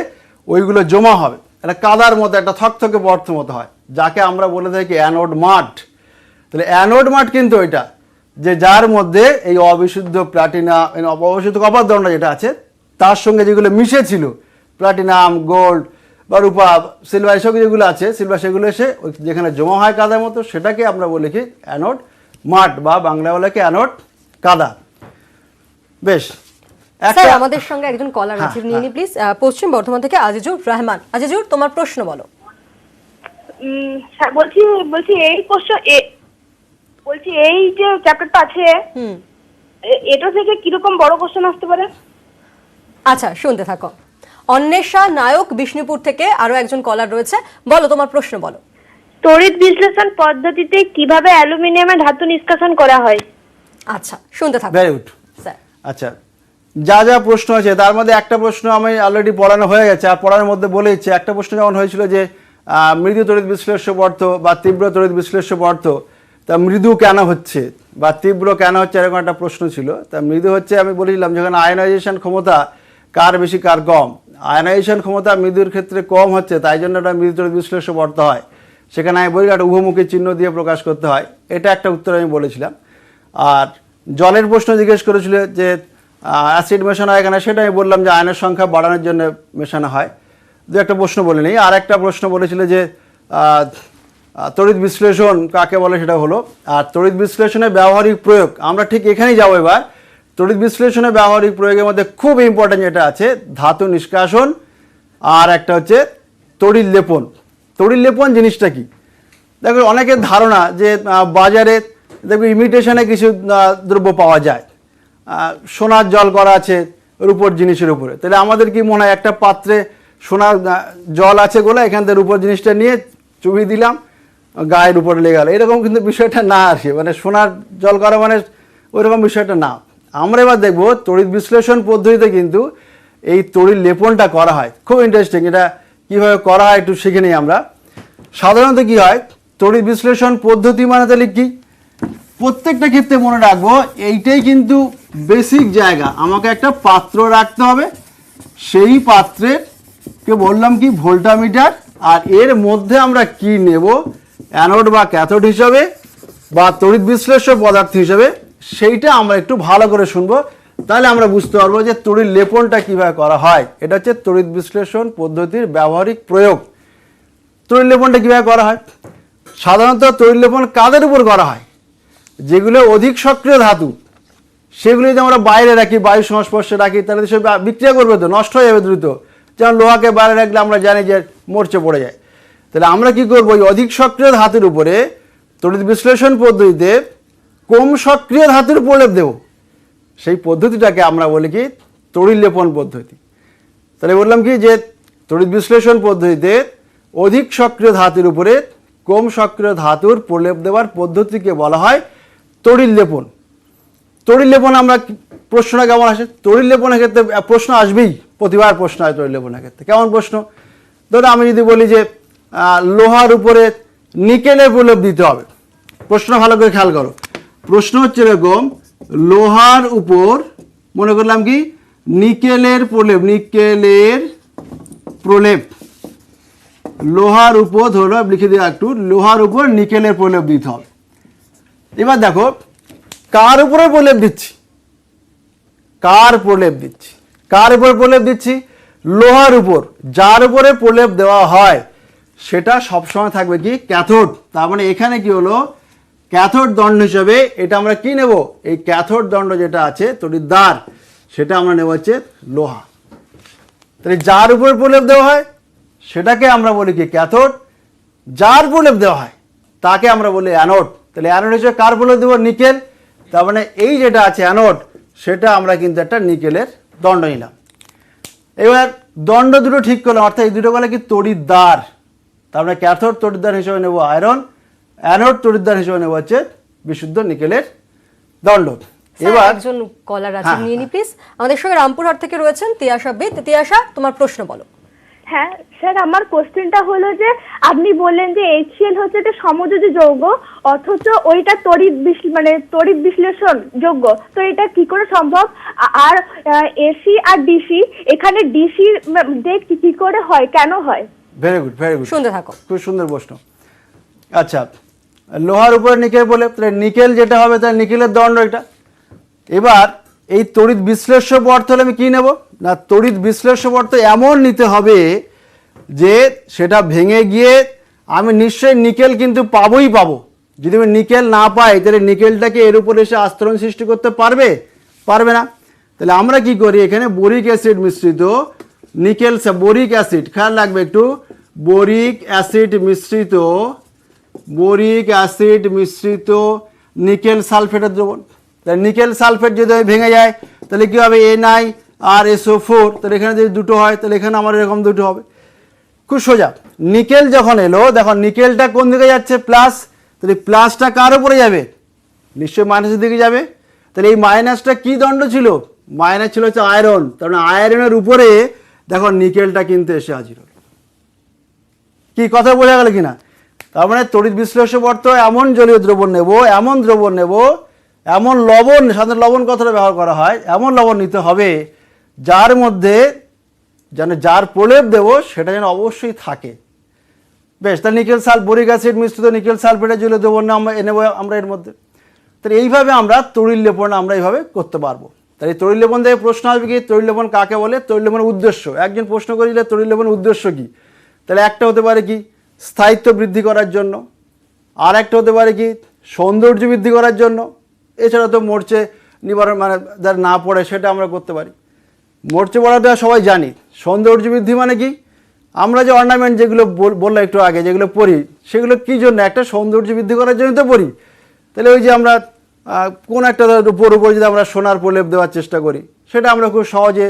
ওইগুলো জমা হবে, একটা কাদার মতো, একটা থকথকে বর্ত মতো হয়, যাকে আমরা বলে থাকি অ্যানোড মাঠ। তাহলে অ্যানোড মাঠ কিন্তু ওইটা যে যার মধ্যে এই অবিশুদ্ধ প্লাটিনাম, অবিশুদ্ধ কপার দণ্ড যেটা আছে তার সঙ্গে যেগুলো মিশেছিল, প্লাটিনাম, গোল্ড বা রূপা, সিলভার, এসব যেগুলো আছে সিলভার, সেগুলো এসে যেখানে জমা হয় কাদার মতো, সেটাকে আমরা বলি কি অ্যানোড মাঠ, বা বাংলা বলে কি অ্যানোড কাদা। বেশ, স্যার আমাদের সঙ্গে একজন কলার আছে, হ্যাঁ, নিয়ে নি প্লিজ। পশ্চিম বর্ধমান থেকে আজিজুর রহমান। আজিজুর, তোমার প্রশ্ন বলো। স্যার বলছি এই প্রশ্ন বলছি এই যে চ্যাপ্টারটা আছে এটা থেকে কিরকম বড় কোশ্চেন আসতে পারে? আচ্ছা, শুনতে থাকো। অন্বেষা নায়ক বিষ্ণুপুর থেকে আরো একজন কলার রয়েছে, বলো তোমার প্রশ্ন বলো। তড়িৎ বিশ্লেষণ পদ্ধতিতে কিভাবে অ্যালুমিনিয়ামের ধাতু নিষ্কাশন করা হয়? আচ্ছা, শুনতে থাকো ভেরি গুড। স্যার। আচ্ছা, যা প্রশ্ন আছে তার মধ্যে একটা প্রশ্ন আমি অলরেডি পড়ানো হয়ে গেছে, আর পড়ানোর মধ্যে বলে দিচ্ছি। একটা প্রশ্ন যেমন হয়েছিল যে মৃদু তড়িৎ বিশ্লেষ্য পদার্থ বা তীব্র তড়িৎ বিশ্লেষ্য পদার্থ, তা মৃদু কেন হচ্ছে বা তীব্র কেন হচ্ছে, এরকম একটা প্রশ্ন ছিল। তা মৃদু হচ্ছে, আমি বলেছিলাম যেখানে আয়নাইজেশন ক্ষমতা কার বেশি কার কম, আয়নাইজেশন ক্ষমতা মৃদুর ক্ষেত্রে কম হচ্ছে, তাই জন্য এটা মৃদু তড়িৎ বিশ্লেষ্য পদার্থ হয়। সেখানে আমি বলি একটা উভমুখী চিহ্ন দিয়ে প্রকাশ করতে হয়, এটা একটা উত্তর আমি বলেছিলাম। আর জলের প্রশ্ন জিজ্ঞেস করেছিল যে অ্যাসিড মেশানো হয় এখানে, সেটা আমি বললাম যে আয়নের সংখ্যা বাড়ানোর জন্য মেশানো হয়। দু একটা প্রশ্ন বলে নিই। আর একটা প্রশ্ন বলেছিল যে তড়িৎ বিশ্লেষণ কাকে বলে, সেটা হলো। আর তড়িৎ বিশ্লেষণের ব্যবহারিক প্রয়োগ, আমরা ঠিক এখানেই যাবো এবার। তড়িৎ বিশ্লেষণের ব্যবহারিক প্রয়োগের মধ্যে খুব ইম্পর্টেন্ট যেটা আছে ধাতু নিষ্কাশন, আর একটা হচ্ছে তড়িৎ লেপন। তড়িৎ লেপন জিনিসটা কি, দেখো অনেকের ধারণা যে বাজারে দেখবে ইমিটেশনে কিছু দ্রব্য পাওয়া যায়, সোনার জল করা আছে রূপোর জিনিসের উপরে। তাহলে আমাদের কি মনে হয় একটা পাত্রে সোনার জল আছে গোলা, এখান থেকে রূপোর জিনিসটা নিয়ে চুবিয়ে দিলাম, গায়ের উপরে লেগে গেল, এরকম কিন্তু বিষয়টা না আর কি, মানে সোনার জল করা মানে ওইরকম বিষয়টা না। আমরা এবার দেখবো তড়িৎ বিশ্লেষণ পদ্ধতিতে কিন্তু এই তড়িৎ লেপনটা করা হয়। খুব ইন্টারেস্টিং, এটা কীভাবে করা হয় একটু শিখে নিই আমরা। সাধারণত কি হয়, তড়িৎ বিশ্লেষণ পদ্ধতি মানে তাহলে কি, প্রত্যেকটা ক্ষেত্রে মনে রাখবো এইটাই কিন্তু বেসিক জায়গা। আমাকে একটা পাত্র রাখতে হবে, সেই পাত্রের কে বললাম কি ভোল্টামিটার, আর এর মধ্যে আমরা কি নেব অ্যানোড বা ক্যাথোড হিসাবে বা তড়িৎ বিশ্লেষ্য পদার্থ হিসাবে, সেইটা আমরা একটু ভালো করে শুনবো, তাহলে আমরা বুঝতে পারবো যে তড়িৎ লেপনটা কীভাবে করা হয়। এটা হচ্ছে তড়িৎ বিশ্লেষণ পদ্ধতির ব্যবহারিক প্রয়োগ। তড়িৎ লেপনটা কীভাবে করা হয়, সাধারণত তড়িৎ লেপন কাদের উপর করা হয়, যেগুলো অধিক সক্রিয় ধাতু সেগুলো যদি আমরা বাইরে রাখি, বায়ুর সংস্পর্শে রাখি, তাহলে সে বিক্রিয়া করবে তো, নষ্ট হয়ে যাবে দ্রুত। যেমন লোহাকে বাইরে রাখলে আমরা জানি যে মরচে পড়ে যায়। তাহলে আমরা কি করবো, ওই অধিক সক্রিয় ধাতুর উপরে তড়িৎ বিশ্লেষণ পদ্ধতিতে কম সক্রিয় ধাতুর প্রলেপ দেব, সেই পদ্ধতিটাকে আমরা বলি কি তড়িৎ লেপন পদ্ধতি। তাহলে বললাম কি যে তড়িৎ বিশ্লেষণ পদ্ধতিতে অধিক সক্রিয় ধাতুর উপরে কম সক্রিয় ধাতুর প্রলেপ দেওয়ার পদ্ধতিকে বলা হয় তড়িৎ লেপন। তড়িৎ লেপন আমরা প্রশ্নটা কেমন আসে, তড়িৎ লেপনের ক্ষেত্রে প্রশ্ন আসবেই, প্রতিবার প্রশ্ন হয় তড়িৎ লেপনের ক্ষেত্রে। কেমন প্রশ্ন, ধরো আমি যদি বলি যে লোহার উপরে নিকেলের প্রলেপ দিতে হবে, প্রশ্ন ভালো করে খেয়াল করো। প্রশ্ন হচ্ছে এরকম, লোহার উপর মনে করলাম কি নিকেলের প্রলেপ, নিকেলের প্রলেপ, লোহার উপর ধরো লিখে দেওয়া একটু, লোহার উপর নিকেলের প্রলেপ দিতে হবে। এবার দেখো কার উপরে প্রলেপ দিচ্ছি, কার প্রলেপ দিচ্ছি, কার উপর প্রলেপ দিচ্ছি, লোহার উপর যার উপরে প্রলেপ দেওয়া হয় সেটা সবসময় থাকবে কি ক্যাথোড। তার মানে এখানে কি হলো, ক্যাথোড দণ্ড হিসেবে এটা আমরা কি নেব, এই ক্যাথোড দণ্ড যেটা আছে তড়িৎদ্বার সেটা আমরা নেব হচ্ছে লোহা। তাহলে যার উপর প্রলেপ দেওয়া হয় সেটাকে আমরা বলি কি ক্যাথোড, যার প্রলেপ দেওয়া হয় তাকে আমরা বলি অ্যানোড। তাহলে অ্যানোড হিসেবে কার প্রলেপ দেবো, নিকেল। তার মানে এই যেটা আছে অ্যানোড সেটা আমরা কিন্তু একটা নিকেলের দণ্ড নিলাম। এবার দণ্ড দুটো ঠিক করলাম, অর্থাৎ এই দুটো বলে কি তড়িৎদ্বার। তারপরে ক্যাথোড তড়িৎদ্বার হিসেবে নেব আয়রন, অ্যানোড তড়িৎদ্বার হিসেবে নেব হচ্ছে বিশুদ্ধ নিকেলের দণ্ড। এবার একজন কলার আছে, হ্যাঁ, নিয়ে নি প্লিজ। আমাদের সঙ্গে রামপুরহাট থেকে রয়েছেন তিয়াশা বেদ। তিয়াশা, তোমার প্রশ্ন বলো। হ্যাঁ স্যার, আমার কোশ্চেনটা হলো যে আপনি বললেন যে HCl হচ্ছে একটা সমযোজী যৌগ, অথচ ওইটা তড়িৎ বিশ্লেষণ যোগ্য, তো এটা কি করে সম্ভব? আর এসি আর ডিসি, এখানে ডিসি কি করে হয়, কেন হয়? ভেরি গুড, ভেরি গুড, শুনতে থাকো। খুব সুন্দর প্রশ্ন। আচ্ছা, লোহার উপরে নিকেল বলে, তাহলে নিকেল যেটা হবে তাহলে নিকেলের দণ্ড এটা। এবার এই তড়িৎ বিশ্লেষ্য পদার্থ হলে আমি কি নেব না, তড়িৎ বিশ্লেষ্য পদার্থ এমন নিতে হবে যে সেটা ভেঙে গিয়ে আমি নিশ্চয়ই নিকেল কিন্তু পাবোই পাবো। যদি আমি নিকেল না পাই তাহলে নিকেলটাকে এর উপরে এসে আস্তরণ সৃষ্টি করতে পারবে, পারবে না। তাহলে আমরা কি করি, এখানে বোরিক অ্যাসিড মিশ্রিত নিকেল, বোরিক অ্যাসিড, খেয়াল রাখবে একটু, বোরিক অ্যাসিড মিশ্রিত নিকেল সালফেটের দ্রবণ। তাহলে নিকেল সালফেট যদি ভেঙে যায় তাহলে কি হবে, Na আর SO4, তাহলে এখানে যদি দুটো হয় তাহলে এখানে আমার এরকম দুটো হবে। খুব সোজা, নিকেল যখন এলো দেখো নিকেলটা কোন দিকে যাচ্ছে, প্লাস। তাহলে প্লাসটা কার উপরে যাবে, নিশ্চয়ই মাইনাসের দিকে যাবে। তাহলে এই মাইনাসটা কি দণ্ড ছিল, মাইনাস ছিল হচ্ছে আয়রন। তার মানে আয়রনের উপরে দেখো নিকেলটা কিন্তু এসে হাজির হলো। কি কথা বোঝা গেল কিনা? তার মানে তড়িৎ বিশ্লেষ্য পদার্থ এমন জলীয় দ্রবণ নেব, এমন দ্রবণ নেব, এমন লবণ, সাধারণত লবণ কথাটা ব্যবহার করা হয়, এমন লবণ নিতে হবে যার মধ্যে যেন যার প্রলেপ দেব সেটা যেন অবশ্যই থাকে। বেশ, তাহলে বোরিক অ্যাসিড মিশ্রিত নিকেল সালফেটের জলীয় দ্রবণ নেব আমরা এর মধ্যে। তাহলে এইভাবে আমরা তড়িৎ লেপন আমরা এইভাবে করতে পারবো। তাহলে তড়িৎ লেপন থেকে প্রশ্ন আসবে কি, তড়িৎ লেপন কাকে বলে, তড়িৎ লেপনের উদ্দেশ্য। একজন প্রশ্ন করেছিল তড়িৎ লেপনের উদ্দেশ্য কি, তাহলে একটা হতে পারে কি স্থায়িত্ব বৃদ্ধি করার জন্য, আর একটা হতে পারে কি সৌন্দর্য বৃদ্ধি করার জন্য। এছাড়া তো মরচে নিবারণ মানে যারা না পড়ে সেটা আমরা করতে পারি। মরচে পড়াটা সবাই জানি। সৌন্দর্য বৃদ্ধি মানে কি, আমরা যে অর্নামেন্ট যেগুলো বললাম একটু আগে যেগুলো পড়ি সেগুলো কী জন্য, একটা সৌন্দর্য বৃদ্ধি করার জন্য তো পড়ি। তাহলে ওই যে আমরা কোন একটা উপর যদি আমরা সোনার প্রলেপ দেওয়ার চেষ্টা করি, সেটা আমরা খুব সহজে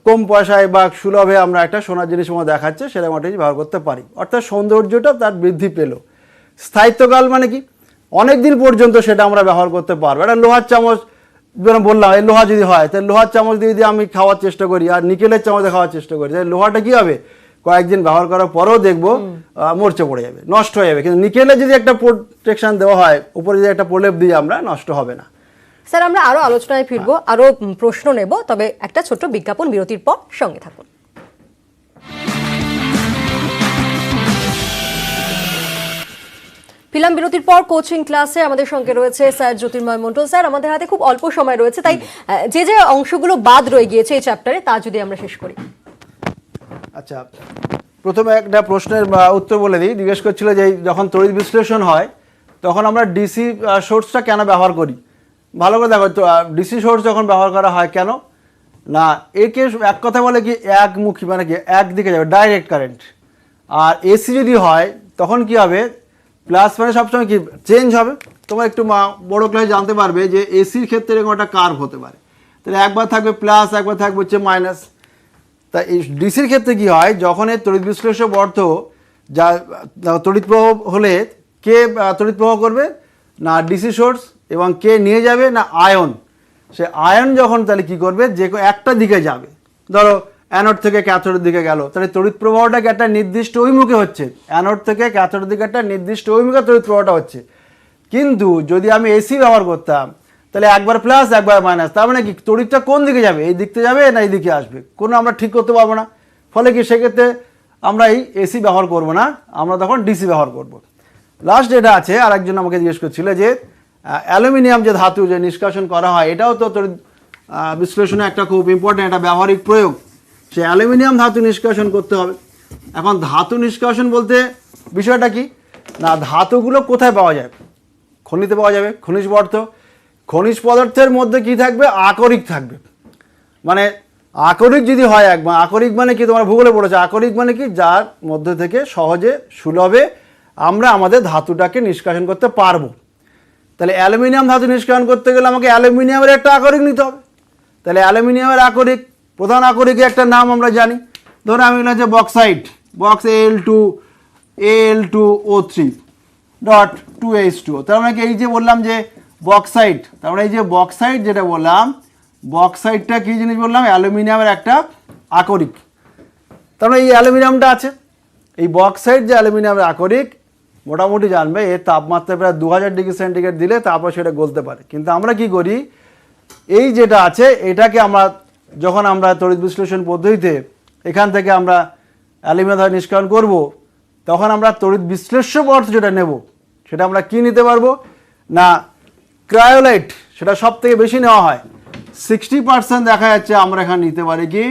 কম পয়সায় বা সুলভে আমরা একটা সোনার জিনিস মতো দেখাচ্ছে সেটা আমরা ব্যবহার করতে পারি, অর্থাৎ সৌন্দর্যটা তার বৃদ্ধি পেল। স্থায়িত্বকাল মানে কি, অনেক দিন পর্যন্ত সেটা আমরা ব্যবহার করতে পারবো। একটা লোহার চামচ যেরকম বললাম, এই লোহা যদি হয় তাহলে লোহার চামচ দিয়ে যদি আমি খাওয়ার চেষ্টা করি আর নিকেলের চামচে খাওয়ার চেষ্টা করি, তাহলে লোহাটা কি হবে, কয়েকদিন ব্যবহার করার পরেও দেখবো মরচে পড়ে যাবে, নষ্ট হয়ে যাবে। কিন্তু নিকেলে যদি একটা প্রোটেকশন দেওয়া হয়, উপরে যদি একটা প্রলেপ দিই আমরা, নষ্ট হবে না। স্যার, আমরা আরো আলোচনায় ফিরবো, আরো প্রশ্ন নেব, তবে একটা ছোট্ট বিজ্ঞাপন বিরতির পর সঙ্গে থাকুন। ফিল্ম বিরতির পর কোচিং ক্লাসে আমাদের সঙ্গে রয়েছে স্যার জ্যোতির্ময় মণ্ডল। স্যার, আমাদের হাতে খুব অল্প সময় রয়েছে, তাই যে যে অংশগুলো বাদ রয়ে গিয়েছে এই চ্যাপ্টারে তা যদি আমরা শেষ করি। আচ্ছা, প্রথমে একটা প্রশ্নের উত্তর বলে দিই। জিজ্ঞেস করছিল যে যখন তড়িৎ বিশ্লেষণ হয় তখন আমরা ডিসি সোর্সটা কেন ব্যবহার করি। ভালো করে দেখো, ডিসি সোর্স যখন ব্যবহার করা হয় কেন না, একে এক কথা বলে কি একমুখী, মানে কি একদিকে যাবে, ডাইরেক্ট কারেন্ট। আর এসি যদি হয় তখন কি হবে, প্লাস মানে সবসময় কি চেঞ্জ হবে। তোমরা একটু বড় ক্লাসে জানতে পারবে যে এসির ক্ষেত্রে এরকম একটা কার্ভ হতে পারে, তাহলে একবার থাকবে প্লাস, একবার থাকবে হচ্ছে মাইনাস। তা এই ডিসির ক্ষেত্রে কি হয়, যখন এই তড়িৎ বিশ্লেষ্য পদার্থ যা তড়িৎ প্রবাহ হলে কে তড়িৎ প্রবাহ করবে না ডিসি সোর্স, এবং কে নিয়ে যাবে না আয়ন। সে আয়ন যখন তাহলে কি করবে, যে একটা দিকে যাবে, ধরো অ্যানোড থেকে ক্যাথোডের দিকে গেল, তাহলে তড়িৎ প্রবাহটাকে একটা নির্দিষ্ট অভিমুখে হচ্ছে, অ্যানোড থেকে ক্যাথোডের দিকে একটা নির্দিষ্ট অভিমুখে তড়িৎ প্রবাহটা হচ্ছে। কিন্তু যদি আমি এসি ব্যবহার করতাম তাহলে একবার প্লাস একবার মাইনাস, তার মানে কি তড়িৎটা কোন দিকে যাবে, এই দিকতে যাবে না এই দিকে আসবে, কোনো আমরা ঠিক করতে পারবো না। ফলে কি সেক্ষেত্রে আমরা এই এসি ব্যবহার করব না, আমরা তখন ডিসি ব্যবহার করব। লাস্ট যেটা আছে, আর একজন আমাকে জিজ্ঞেস করছিল যে অ্যালুমিনিয়াম যে ধাতু যে নিষ্কাশন করা হয়, এটাও তো তড়িৎ বিশ্লেষণে একটা খুব ইম্পর্টেন্ট একটা ব্যবহারিক প্রয়োগ। সে অ্যালুমিনিয়াম ধাতু নিষ্কাশন করতে হবে। এখন ধাতু নিষ্কাশন বলতে বিষয়টা কি না, ধাতুগুলো কোথায় পাওয়া যায়? খনিতে পাওয়া যাবে, খনিজ পদার্থ। খনিজ পদার্থের মধ্যে কি থাকবে? আকরিক থাকবে। মানে আকরিক যদি হয় একবার, আকরিক মানে কি তোমরা ভূগোলে পড়েছো, আকরিক মানে কি যার মধ্যে থেকে সহজে সুলভে আমরা আমাদের ধাতুটাকে নিষ্কাশন করতে পারবো। তাহলে অ্যালুমিনিয়াম ধাতু নিষ্কাশন করতে গেলে আমাকে অ্যালুমিনিয়ামের একটা আকরিক নিতে হবে। তাহলে অ্যালুমিনিয়ামের আকরিক, প্রধান আকরিকের একটা নাম আমরা জানি, ধরো আমি বললাম যে bauxite, box Al2O3 dot 2H2O। তার মানে কি এই যে বললাম যে বক্সাইট, তার মানে এই যে বক্সাইট যেটা বললাম, বক্সাইটটা কী জিনিস বললাম? অ্যালুমিনিয়ামের একটা আকরিক। তার মানে এই অ্যালুমিনিয়ামটা আছে, এই বক্সাইট যে অ্যালুমিনিয়ামের আকরিক মোটামুটি জানবে এর তাপমাত্রা প্রায় 2000 ডিগ্রি সেন্টিগ্রেড দিলে তারপর সেটা গলতে পারে। কিন্তু আমরা কি করি, এই যেটা আছে এটাকে আমরা যখন আমরা তড়িৎ বিশ্লেষণ পদ্ধতিতে এখান থেকে আমরা অ্যালুমিনিয়াম ধাতু নিষ্কাশন করব, তখন আমরা তড়িৎ বিশ্লেষ্য পদার্থ যেটা নেব সেটা আমরা কি নিতে পারবো না, ক্রায়োলাইট। সেটা সব থেকে বেশি নেওয়া হয়, 60% দেখা যাচ্ছে আমরা এখানে নিতে পারি কি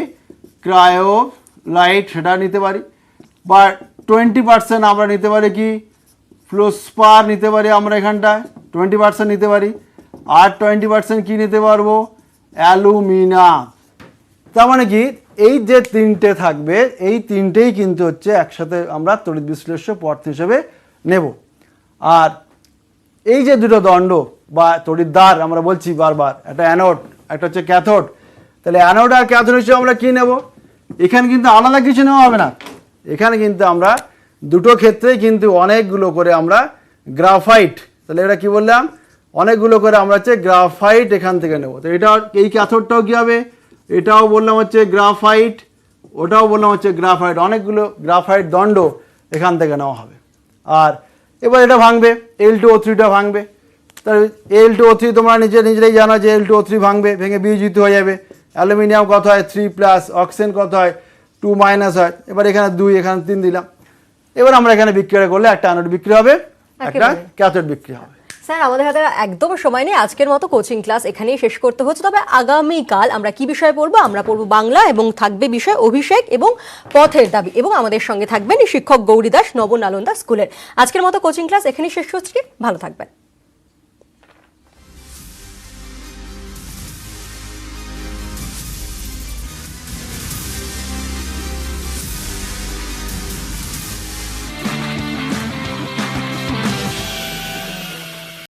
ক্রায়োলাইট, সেটা নিতে পারি। বা 20% আমরা নিতে পারি কি ফ্লোস্পার নিতে পারি, আমরা এখানটায় 20% নিতে পারি। আর 20% কি নিতে পারবো? অ্যালুমিনিয়াম। তার মানে কি এই যে তিনটে থাকবে, এই তিনটেই কিন্তু হচ্ছে একসাথে আমরা তড়িৎ বিশ্লেষ্য পদার্থ হিসেবে নেব। আর এই যে দুটো দণ্ড বা তড়িৎদ্বার আমরা বলছি বারবার, একটা অ্যানোড একটা হচ্ছে ক্যাথোড। তাহলে অ্যানোড আর ক্যাথোড হিসেবে আমরা কী নেব? এখানে কিন্তু আলাদা কিছু নেওয়া হবে না, এখানে কিন্তু আমরা দুটো ক্ষেত্রেই কিন্তু অনেকগুলো করে আমরা গ্রাফাইট, তাহলে এটা কি বললাম, অনেকগুলো করে আমরা হচ্ছে গ্রাফাইট এখান থেকে নেব। তো এটা এই ক্যাথোডটাও কী হবে? এটাও বললাম হচ্ছে গ্রাফাইট, ওটাও বললাম হচ্ছে গ্রাফাইট, অনেকগুলো গ্রাফাইট দণ্ড এখান থেকে নেওয়া হবে। আর এবার এটা ভাঙবে, Al2O3টা ভাঙবে। তাহলে Al2O3 তোমরা নিজেরাই জানো যে Al2O3 ভাঙবে, ভেঙে বিয়োজিত হয়ে যাবে। অ্যালুমিনিয়াম কত হয়? 3+, অক্সিজেন কত হয়? 2- হয়। এবার এখানে 2, এখানে 3 দিলাম। এবার আমরা এখানে বিক্রিয়া করলে একটা অ্যানোড বিক্রি হবে, একটা ক্যাথোড বিক্রি হবে। স্যার আমাদের হাতে একদম সময় নেই, আজকের মতো কোচিং ক্লাস এখানেই শেষ করতে হচ্ছে। তবে আগামীকাল আমরা কি বিষয় পড়বো? আমরা পড়বো বাংলা, এবং থাকবে বিষয় অভিষেক এবং পথের দাবি, এবং আমাদের সঙ্গে থাকবেন শিক্ষক গৌরী দাস, নবনালন্দা স্কুলের। আজকের মতো কোচিং ক্লাস এখানেই শেষ হচ্ছে, ভালো থাকবেন।